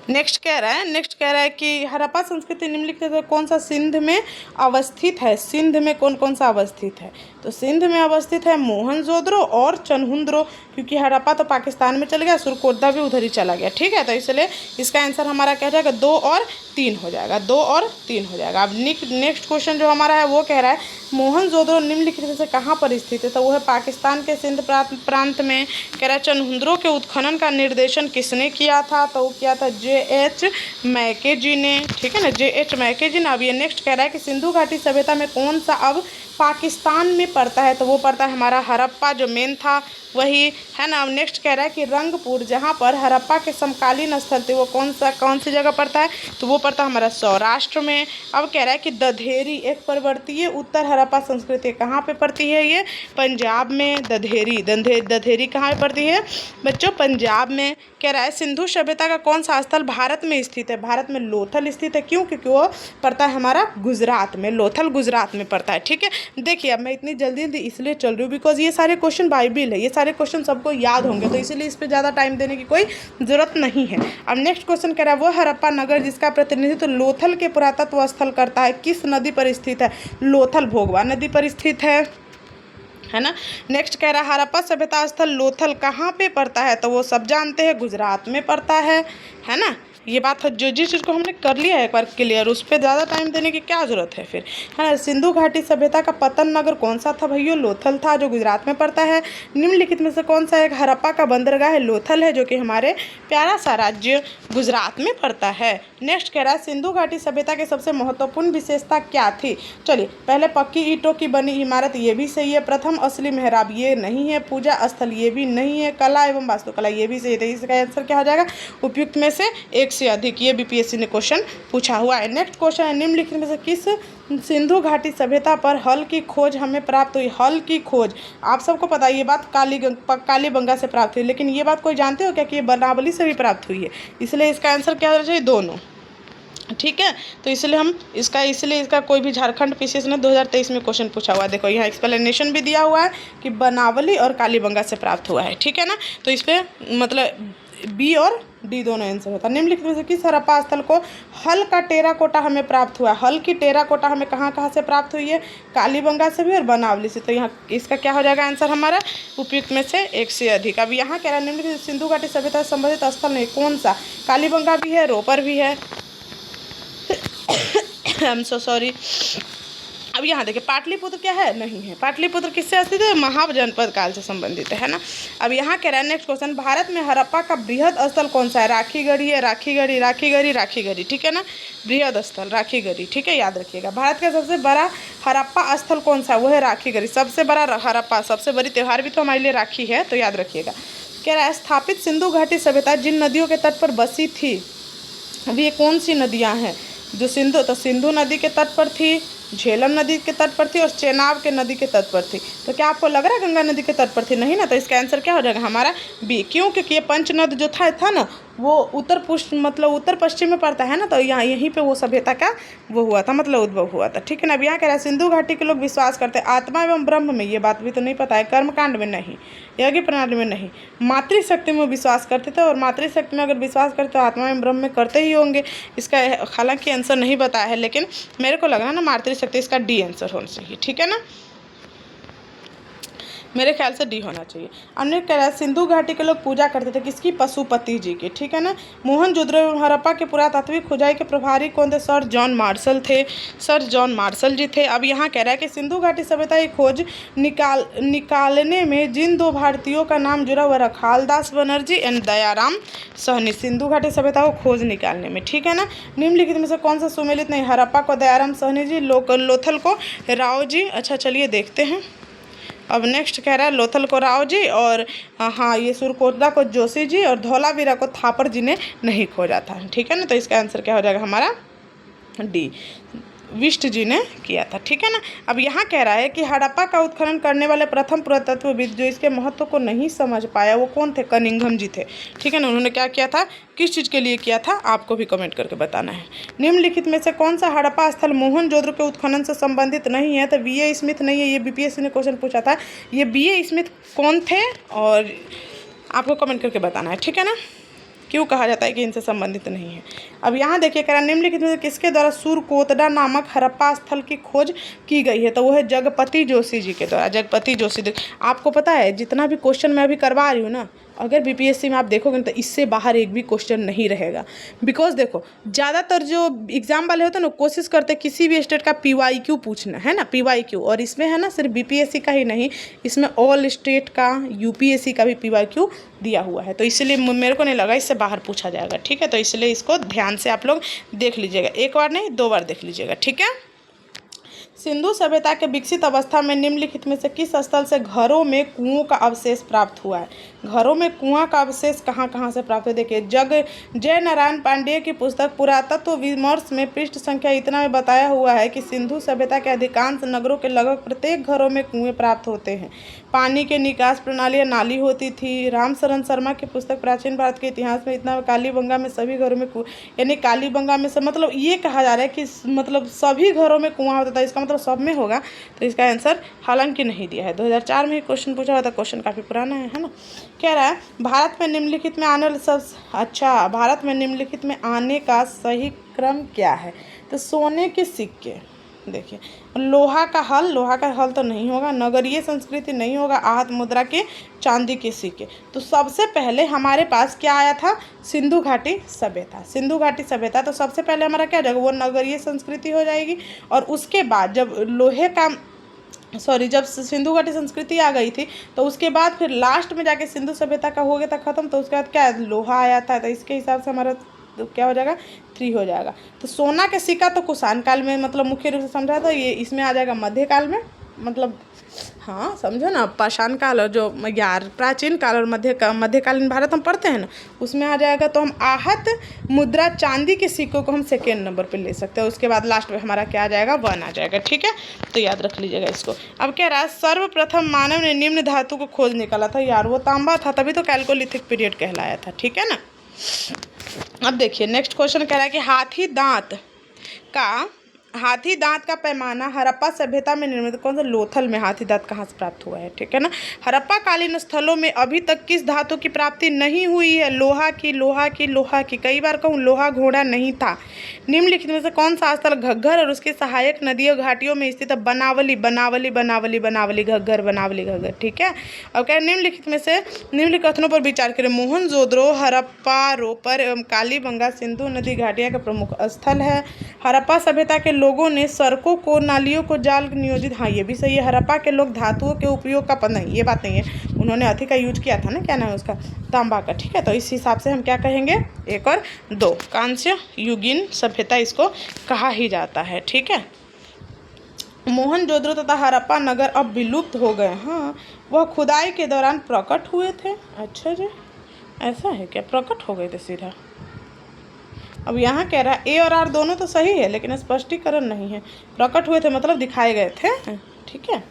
नेक्स्ट कह रहा है कि हड़प्पा संस्कृति निम्नलिखित में कौन सा सिंध में अवस्थित है। सिंध में कौन कौन सा अवस्थित है, तो सिंध में अवस्थित है मोहनजोदड़ो और चनहुंद्रो, क्योंकि हड़प्पा तो पाकिस्तान में चल गया, सुरकोटदा भी उधर ही चला गया, ठीक है। तो इसलिए इसका आंसर हमारा क्या जाएगा, 2 और 3 हो जाएगा, 2 और 3 हो जाएगा। अब नेक्स्ट क्वेश्चन जो हमारा है वो कह रहा है मोहनजोदड़ो निम्नलिखित में से कहाँ पर स्थित है, तो वो है पाकिस्तान के सिंध प्रांत में। कह रहा है चनहुंद्रो के उत्खनन का निर्देशन किसने किया था, तो वो किया था J.H. मैकेजी ने, ठीक है ना, J.H. मैकेजी ने। अब ये नेक्स्ट कह रहा है कि सिंधु घाटी सभ्यता में कौन सा अब पाकिस्तान में पड़ता है, तो वो पड़ता है हमारा हड़प्पा जो मेन था वही, है ना। अब नेक्स्ट कह रहा है कि रंगपुर जहाँ पर हड़प्पा के समकालीन स्थल थे वो कौन सी जगह पड़ता है, तो वो पड़ता है हमारा सौराष्ट्र में। अब कह रहा है कि दधेरी एक पर्वतीय उत्तर हड़प्पा संस्कृति कहाँ पे पड़ती है, ये पंजाब में। दधेरी कहाँ पे पड़ती है बच्चों, पंजाब में। कह रहा है सिंधु सभ्यता का कौन सा स्थल भारत में स्थित है, भारत में लोथल स्थित है, क्यों, क्योंकि वो पड़ता है हमारा गुजरात में, लोथल गुजरात में पड़ता है, ठीक है। देखिए अब मैं इतनी जल्दी इसलिए चल रही हूँ बिकॉज ये सारे क्वेश्चन बाइबिल है, ये सारे क्वेश्चन सबको याद होंगे, तो इसीलिए इस पर ज़्यादा टाइम देने की कोई ज़रूरत नहीं है। अब नेक्स्ट क्वेश्चन कह रहा है वो हड़प्पा नगर जिसका प्रतिनिधित्व लोथल के पुरातत्व स्थल करता है किस नदी पर स्थित है, लोथल भोगवा नदी पर स्थित है ना। नेक्स्ट कह रहा है हड़प्पा सभ्यता स्थल लोथल कहाँ पे पड़ता है, तो वो सब जानते हैं गुजरात में पड़ता है ना। ये बात जो जिस चीज़ को हमने कर लिया है एक बार क्लियर, उस पर ज़्यादा टाइम देने की क्या ज़रूरत है फिर, है ना। सिंधु घाटी सभ्यता का पतन नगर कौन सा था भैया, लोथल था जो गुजरात में पड़ता है। निम्नलिखित में से कौन सा एक हड़प्पा का बंदरगाह है, लोथल है जो कि हमारे प्यारा सा राज्य गुजरात में पड़ता है। नेक्स्ट कह रहा है सिंधु घाटी सभ्यता की सबसे महत्वपूर्ण विशेषता क्या थी, चलिए पहले पक्की ईंटों की बनी इमारत, ये भी सही है। प्रथम असली मेहराब, ये नहीं है। पूजा स्थल, ये भी नहीं है। कला एवं वास्तुकला, ये भी सही है। इसका आंसर क्या हो जाएगा, उपयुक्त में से एक से अधिक, ये बीपीएससी ने क्वेश्चन पूछा हुआ है। नेक्स्ट क्वेश्चन है निम्नलिखित में से किस सिंधु घाटी सभ्यता पर हल की खोज हमें प्राप्त हुई। हल की खोज आप सबको पता है, ये बात कालीबंगा से प्राप्त हुई, लेकिन ये बात कोई जानते हो क्या कि ये बनावली से भी प्राप्त हुई है, इसलिए इसका आंसर क्या होना चाहिए, दोनों, ठीक है। तो इसलिए इसका कोई भी झारखंड पीसीएस ने 2023 में क्वेश्चन पूछा हुआ है। देखो यहाँ एक्सप्लेनेशन भी दिया हुआ है कि बनावली और कालीबंगा से प्राप्त हुआ है, ठीक है ना। तो इस पर मतलब बी और डी दोनों आंसर होता है। निम्नलिखित में से किस हड़प्पा स्थल को हल का टेराकोटा हमें प्राप्त हुआ है। हल की टेराकोटा हमें कहाँ से प्राप्त हुई है, कालीबंगा से भी और बनावली से। तो यहाँ इसका क्या हो जाएगा आंसर हमारा, उपयुक्त में से एक से अधिक। अब यहाँ कह रहा है निम्नलिखित सिंधु घाटी सभ्यता से संबंधित स्थल नहीं, कौन सा, कालीबंगा भी है, रोपर भी है। I am so sorry. अब यहाँ देखिए पाटलिपुत्र क्या है, नहीं है। पाटलिपुत्र किससे स्थित है, महाजनपद काल से संबंधित है ना। अब यहाँ कह रहा है नेक्स्ट क्वेश्चन, भारत में हड़प्पा का बृहद स्थल कौन सा है, राखीगढ़ी है, राखीगढ़ी, ठीक है ना। बृहद स्थल राखीगढ़ी, ठीक है, याद रखिएगा। भारत का सबसे बड़ा हड़प्पा स्थल कौन सा है, वो है राखीगढ़ी। सबसे बड़ा हड़प्पा, सबसे बड़ी त्यौहार भी तो हमारे लिए राखी है, तो याद रखिएगा। कह रहा है स्थापित सिंधु घाटी सभ्यता जिन नदियों के तट पर बसी थी, अब ये कौन सी नदियाँ हैं जो सिंधु नदी के तट पर थी, झेलम नदी के तट पर थी और चेनाब के नदी के तट पर थी। तो क्या आपको लग रहा है गंगा नदी के तट पर थी, नहीं ना। तो इसका आंसर क्या हो जाएगा हमारा बी, क्यों, क्योंकि ये पंचनद जो था ना वो मतलब उत्तर पश्चिम में पड़ता है ना, तो यहाँ यहीं पे वो सभ्यता का वो हुआ था, मतलब उद्भव हुआ था। ठीक है ना। अब यहाँ कह रहा है सिंधु घाटी के लोग विश्वास करते हैं आत्मा एवं ब्रह्म में, ये बात भी तो नहीं पता है, कर्मकांड में नहीं, यज्ञ प्रणाली में नहीं, मातृशक्ति में विश्वास करते थे, और मातृशक्ति में अगर विश्वास करते तो आत्मा एवं ब्रह्म में करते ही होंगे। इसका हालांकि आंसर नहीं बताया है, लेकिन मेरे को लग रहा है ना मातृशक्ति, इसका डी आंसर होना चाहिए। ठीक है ना, मेरे ख्याल से डी होना चाहिए। अन्य कह रहा है सिंधु घाटी के लोग पूजा करते थे किसकी? पशुपति जी की। ठीक है ना। मोहनजोदड़ो एवं हड़प्पा के पुरातात्विक खुदाई के प्रभारी कौन थे? सर जॉन मार्शल थे, सर जॉन मार्शल जी थे। अब यहाँ कह रहा है कि सिंधु घाटी सभ्यता की खोज निकालने में जिन दो भारतीयों का नाम जुड़ा हुआ रहा, खालदास बनर्जी एंड दयाराम सहनी, सिंधु घाटी सभ्यता को खोज निकालने में। ठीक है ना। निम्नलिखित में से कौन सा सुमेलित नहीं? हड़प्पा को दयाराम सहनी जी, लोथल को राव जी। अच्छा चलिए देखते हैं। अब नेक्स्ट कह रहा है लोथल को राव जी, और हाँ ये सुरकोटला को जोशी जी, और धौलावीरा को थापर जी ने नहीं खोजा था। ठीक है ना। तो इसका आंसर क्या हो जाएगा हमारा? डी, विष्ट जी ने किया था। ठीक है ना। अब यहाँ कह रहा है कि हड़प्पा का उत्खनन करने वाले प्रथम पुरातत्वविद जो इसके महत्व को नहीं समझ पाया वो कौन थे? कनिंघम जी थे। ठीक है ना। उन्होंने क्या किया था, किस चीज़ के लिए किया था, आपको भी कमेंट करके बताना है। निम्नलिखित में से कौन सा हड़प्पा स्थल मोहनजोदड़ो के उत्खनन से संबंधित नहीं है? तो बीए स्मिथ नहीं है, ये बीपीएससी ने क्वेश्चन पूछा था। ये बीए स्मिथ कौन थे, और आपको कमेंट करके बताना है। ठीक है ना, क्यों कहा जाता है कि इनसे संबंधित नहीं है। अब यहाँ देखिए कह रहा निम्नलिखित में से किसके द्वारा सुरकोटला नामक हड़प्पा स्थल की खोज की गई है? तो वो है जगपति जोशी जी के द्वारा। जगपति जोशी, आपको पता है जितना भी क्वेश्चन मैं अभी करवा रही हूँ ना, अगर बीपीएससी में आप देखोगे तो इससे बाहर एक भी क्वेश्चन नहीं रहेगा। बिकॉज देखो ज़्यादातर जो एग्जाम वाले होते हैं ना, कोशिश करते हैं किसी भी स्टेट का PYQ पूछना है ना, PYQ, और इसमें है ना सिर्फ बीपीएससी का ही नहीं, इसमें ऑल स्टेट का, यूपीएससी का भी PYQ दिया हुआ है। तो इसलिए मेरे को नहीं लगा इससे बाहर पूछा जाएगा। ठीक है, तो इसलिए इसको ध्यान से आप लोग देख लीजिएगा, एक बार नहीं 2 बार देख लीजिएगा। ठीक है। सिंधु सभ्यता के विकसित अवस्था में निम्नलिखित में से किस स्थल से घरों में कुओं का अवशेष प्राप्त हुआ है? घरों में कुआं का अवशेष कहाँ कहाँ से प्राप्त है? देखिए जय नारायण पांडेय की पुस्तक पुरातत्व विमर्श में पृष्ठ संख्या इतना में बताया हुआ है कि सिंधु सभ्यता के अधिकांश नगरों के लगभग प्रत्येक घरों में कुएं प्राप्त होते हैं। पानी के निकास प्रणाली या नाली होती थी। रामशरण शर्मा की पुस्तक प्राचीन भारत के इतिहास में इतना, कालीबंगा में सभी घरों में कुएं, यानी कालीबंगा में सब, मतलब ये कहा जा रहा है कि मतलब सभी घरों में कुआं होता था, इसका मतलब सब में होगा। तो इसका आंसर हालांकि नहीं दिया है, 2004 में ही क्वेश्चन पूछा हुआ था, क्वेश्चन काफ़ी पुराना है ना। कह रहा है भारत में निम्नलिखित में आने भारत में निम्नलिखित में आने का सही क्रम क्या है? तो सोने के सिक्के, देखिए लोहा का हल तो नहीं होगा, नगरीय संस्कृति नहीं होगा, आहत मुद्रा के चांदी के सिक्के। तो सबसे पहले हमारे पास क्या आया था? सिंधु घाटी सभ्यता। सिंधु घाटी सभ्यता, तो सबसे पहले हमारा क्या जाएगा? वो नगरीय संस्कृति हो जाएगी। और उसके बाद जब सिंधु घाटी संस्कृति आ गई थी, तो उसके बाद फिर लास्ट में जाके सिंधु सभ्यता का हो गया था खत्म। तो उसके बाद क्या लोहा आया था, तो इसके हिसाब से हमारा तो क्या हो जाएगा? 3 हो जाएगा। तो सोना के सिक्का तो कुषाण काल में मतलब मुख्य रूप से समझा था, ये इसमें आ जाएगा मध्यकाल में, मतलब हाँ समझो ना, पाषाण काल और जो यार प्राचीन काल और मध्यकालीन भारत हम पढ़ते हैं ना, उसमें आ जाएगा। तो हम आहत मुद्रा चांदी के सिक्कों को हम सेकेंड नंबर पे ले सकते हैं। उसके बाद लास्ट में हमारा क्या आ जाएगा? 1 आ जाएगा। ठीक है, तो याद रख लीजिएगा इसको। अब कह रहा है सर्वप्रथम मानव ने निम्न धातु को खोज निकाला था। यार वो तांबा था, तभी तो कैल्कोलिथिक पीरियड कहलाया था। ठीक है ना। अब देखिए नेक्स्ट क्वेश्चन कह रहा है कि हाथी दांत का पैमाना हड़प्पा सभ्यता में निर्मित कौन सा? लोथल में हाथी दांत कहाँ से प्राप्त हुआ है? ठीक है ना। हड़प्पा कालीन स्थलों में अभी तक किस धातु की प्राप्ति नहीं हुई है? लोहा की, कई बार कहूँ लोहा घोड़ा नहीं था। निम्नलिखित में से कौन सा स्थल घग्गर और उसके सहायक नदियों घाटियों में स्थित है? बनावली, घग्गर। ठीक है। अब क्या निम्नलिखित में से निम्नलिखित कथनों पर विचार करें। मोहनजोदड़ो हड़प्पा, रोपर एवं कालीबंगा सिंधु नदी घाटिया का प्रमुख स्थल है। हड़प्पा सभ्यता के लोगों ने सड़कों को, नालियों को जाल नियोजित, हाँ ये भी सही है। हड़प्पा के लोग धातुओं के उपयोग का नहीं, ये बात नहीं है, उन्होंने अथी का यूज किया था ना, क्या नाम है उसका? तांबा का। ठीक है, तो इस हिसाब से हम क्या कहेंगे? 1 और 2 कांस्य युगीन सभ्यता इसको कहा ही जाता है। ठीक है। मोहनजोदड़ो तथा हड़प्पा नगर अब विलुप्त हो गए। हाँ, वह खुदाई के दौरान प्रकट हुए थे। अच्छा जी, ऐसा है क्या? प्रकट हो गए थे सीधा। अब यहाँ कह रहा है ए और आर दोनों तो सही है, लेकिन स्पष्टीकरण नहीं है। प्रकट हुए थे मतलब दिखाए गए थे। ठीक है।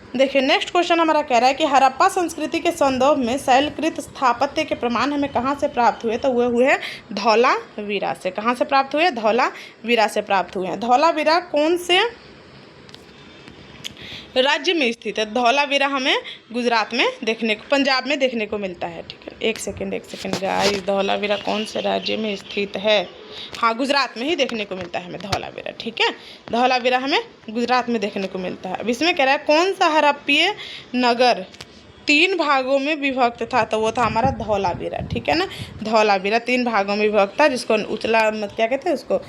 देखिए नेक्स्ट क्वेश्चन हमारा कह रहा है कि हड़प्पा संस्कृति के संदर्भ में शैलकृत स्थापत्य के प्रमाण हमें कहाँ से प्राप्त हुए, तो वो हुए धौलावीरा से। कहाँ से प्राप्त हुए? धौलावीरा से प्राप्त हुए हैं। धौलावीरा कौन से राज्य में स्थित है? धौलावीरा हमें गुजरात में देखने को, पंजाब में देखने को मिलता है। ठीक है, एक सेकेंड गाइस, धौलावीरा कौन से राज्य में स्थित है? हाँ, गुजरात में ही देखने को मिलता है हमें धौलावीरा। ठीक है, धौलावीरा हमें गुजरात में देखने को मिलता है। अब इसमें कह रहा है कौन सा हड़प्पीय नगर 3 भागों में विभक्त था, तो वो था हमारा धौलावीरा। ठीक है ना, धौलावीरा 3 भागों में विभक्त था, जिसको उचला क्या कहते हैं उसको,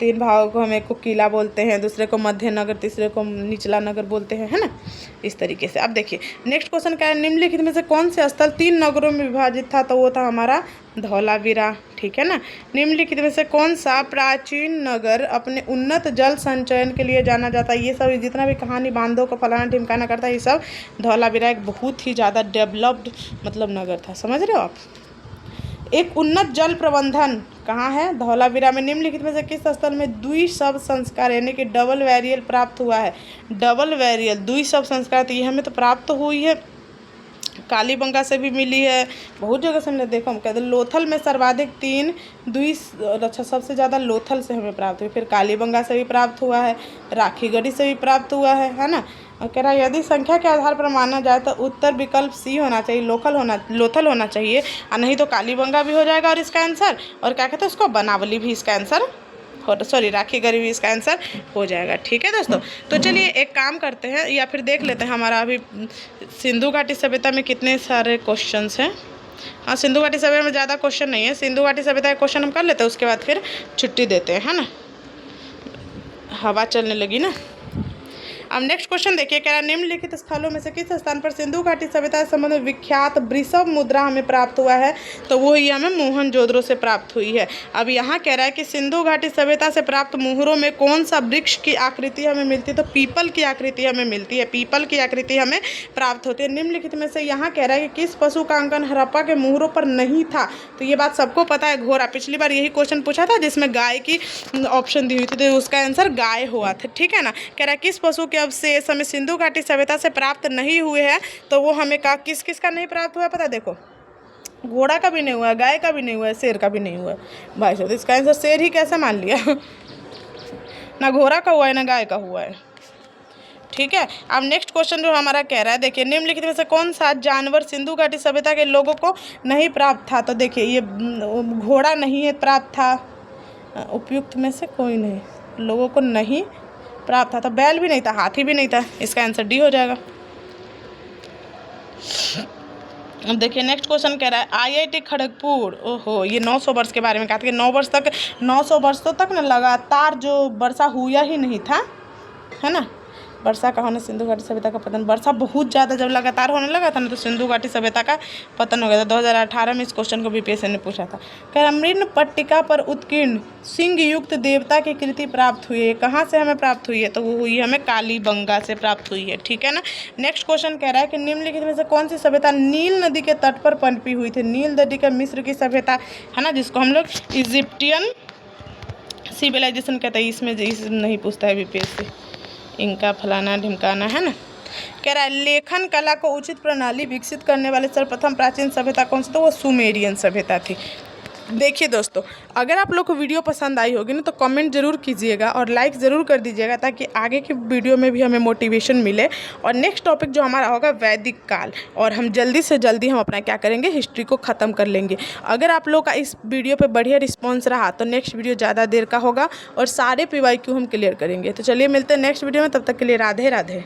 3 भागों को हम एक को किला बोलते हैं, दूसरे को मध्य नगर, तीसरे को निचला नगर बोलते हैं, है ना, इस तरीके से। अब देखिए नेक्स्ट क्वेश्चन क्या है, निम्नलिखित में से कौन से स्थल 3 नगरों में विभाजित था, तो वो था हमारा धौलावीरा। ठीक है ना, निम्नलिखित में से कौन सा प्राचीन नगर अपने उन्नत जल संचयन के लिए जाना जाता है? ये सब जितना भी कहानी बांधों को फलाना ढिमकाना करता है, ये सब धौलावीरा एक बहुत ही ज़्यादा डेवलप्ड मतलब नगर था। समझ रहे हो आप? एक उन्नत जल प्रबंधन कहाँ है? धौलावीरा में। निम्नलिखित में से किस स्थल में द्विशव संस्कार यानी कि डबल वेरियल प्राप्त हुआ है? डबल वेरियल द्विशव संस्कार, तो ये हमें तो प्राप्त हुई है, कालीबंगा से भी मिली है, बहुत जगह से हमने देखो। हम कहते हैं लोथल में सर्वाधिक 3 अच्छा सबसे ज़्यादा लोथल से हमें प्राप्त हुई, फिर कालीबंगा से भी प्राप्त हुआ है, राखीगढ़ी से भी प्राप्त हुआ है ना। और कह रहा है यदि संख्या के आधार पर माना जाए तो उत्तर विकल्प सी होना चाहिए, लोथल होना चाहिए, और नहीं तो कालीबंगा भी हो जाएगा और इसका आंसर, और क्या कहते हैं उसको, बनावली भी इसका आंसर, सॉरी राखीगढ़ी भी इसका आंसर हो जाएगा। ठीक है दोस्तों, तो चलिए एक काम करते हैं या फिर देख लेते हैं हमारा अभी सिंधु घाटी सभ्यता में कितने सारे क्वेश्चंस हैं। हाँ, सिंधु घाटी सभ्यता में ज़्यादा क्वेश्चन नहीं है, सिंधु घाटी सभ्यता के क्वेश्चन हम कर लेते हैं, उसके बाद फिर छुट्टी देते हैं, है ना, हवा चलने लगी ना। अब नेक्स्ट क्वेश्चन देखिए, कह रहा है निम्नलिखित स्थलों में से किस स्थान पर सिंधु घाटी सभ्यता से संबंधित विख्यात वृषभ मुद्रा हमें प्राप्त हुआ है, तो वो ही हमें मोहनजोदड़ो से प्राप्त हुई है। अब यहाँ कह रहा है कि सिंधु घाटी सभ्यता से प्राप्त मोहरों में कौन सा वृक्ष की आकृति हमें मिलती है, तो पीपल की आकृति हमें मिलती है, पीपल की आकृति हमें प्राप्त होती है। निम्नलिखित में से यहाँ कह रहा है कि किस पशु का अंकन हड़प्पा के मोहरों पर नहीं था, तो ये बात सबको पता है, घोड़ा। पिछली बार यही क्वेश्चन पूछा था जिसमें गाय की ऑप्शन दी हुई थी, तो उसका आंसर गाय हुआ था। ठीक है ना, कह रहा है किस पशु के अवशेष हमें सिंधु घाटी सभ्यता से प्राप्त नहीं हुए हैं, तो वो हमें किस किस का नहीं प्राप्त हुआ है पता है? देखो, घोड़ा का भी नहीं हुआ है, गाय का भी नहीं हुआ है, शेर का भी नहीं हुआ है। भाई साहब इसका आंसर शेर ही कैसे मान लिया? ना घोड़ा का हुआ है ना गाय का हुआ है। ठीक है, अब नेक्स्ट क्वेश्चन जो हमारा कह रहा है, देखिए निम्नलिखित में से कौन सा जानवर सिंधु घाटी सभ्यता के लोगों को नहीं प्राप्त था, तो देखिए ये घोड़ा नहीं है प्राप्त था, उपयुक्त में से कोई नहीं, लोगों को नहीं प्राप्त था, तो बैल भी नहीं था, हाथी भी नहीं था, इसका आंसर डी हो जाएगा। अब देखिए नेक्स्ट क्वेश्चन कह रहा है आईआईटी खड़गपुर, ओहो ये 900 वर्ष के बारे में कहा था कि 900 वर्षों तक ना लगातार जो वर्षा हुआ ही नहीं था, है ना। वर्षा का होने सिंधु घाटी सभ्यता का पतन, वर्षा बहुत ज़्यादा जब लगातार होने लगा था ना, तो सिंधु घाटी सभ्यता का पतन हो गया था। 2018 में इस क्वेश्चन को बीपीएससी ने पूछा था। कह रहा मृण पट्टिका पर उत्कीर्ण सिंह युक्त देवता की कृति प्राप्त हुई है, कहाँ से हमें प्राप्त हुई है, तो वो हुई हमें कालीबंगा से प्राप्त हुई है। ठीक है ना। नेक्स्ट क्वेश्चन कह रहा है कि निम्नलिखित में से कौन सी सभ्यता नील नदी के तट पर पनपी हुई थी? नील नदी का मिस्र की सभ्यता, है ना, जिसको हम लोग इजिप्टियन सिविलाइजेशन कहते हैं। इसमें नहीं पूछता है बीपीएससी, इनका फलाना ढिमकाना, है ना। कह रहा है लेखन कला को उचित प्रणाली विकसित करने वाले सर्वप्रथम प्राचीन सभ्यता कौन सी, तो वो सुमेरियन सभ्यता थी। देखिए दोस्तों, अगर आप लोग को वीडियो पसंद आई होगी ना, तो कमेंट ज़रूर कीजिएगा और लाइक ज़रूर कर दीजिएगा, ताकि आगे की वीडियो में भी हमें मोटिवेशन मिले। और नेक्स्ट टॉपिक जो हमारा होगा वैदिक काल, और हम जल्दी से जल्दी हम अपना क्या करेंगे, हिस्ट्री को ख़त्म कर लेंगे। अगर आप लोग का इस वीडियो पे बढ़िया रिस्पॉन्स रहा तो नेक्स्ट वीडियो ज़्यादा देर का होगा और सारे PYQ हम क्लियर करेंगे। तो चलिए मिलते हैं नेक्स्ट वीडियो में, तब तक के लिए राधे राधे।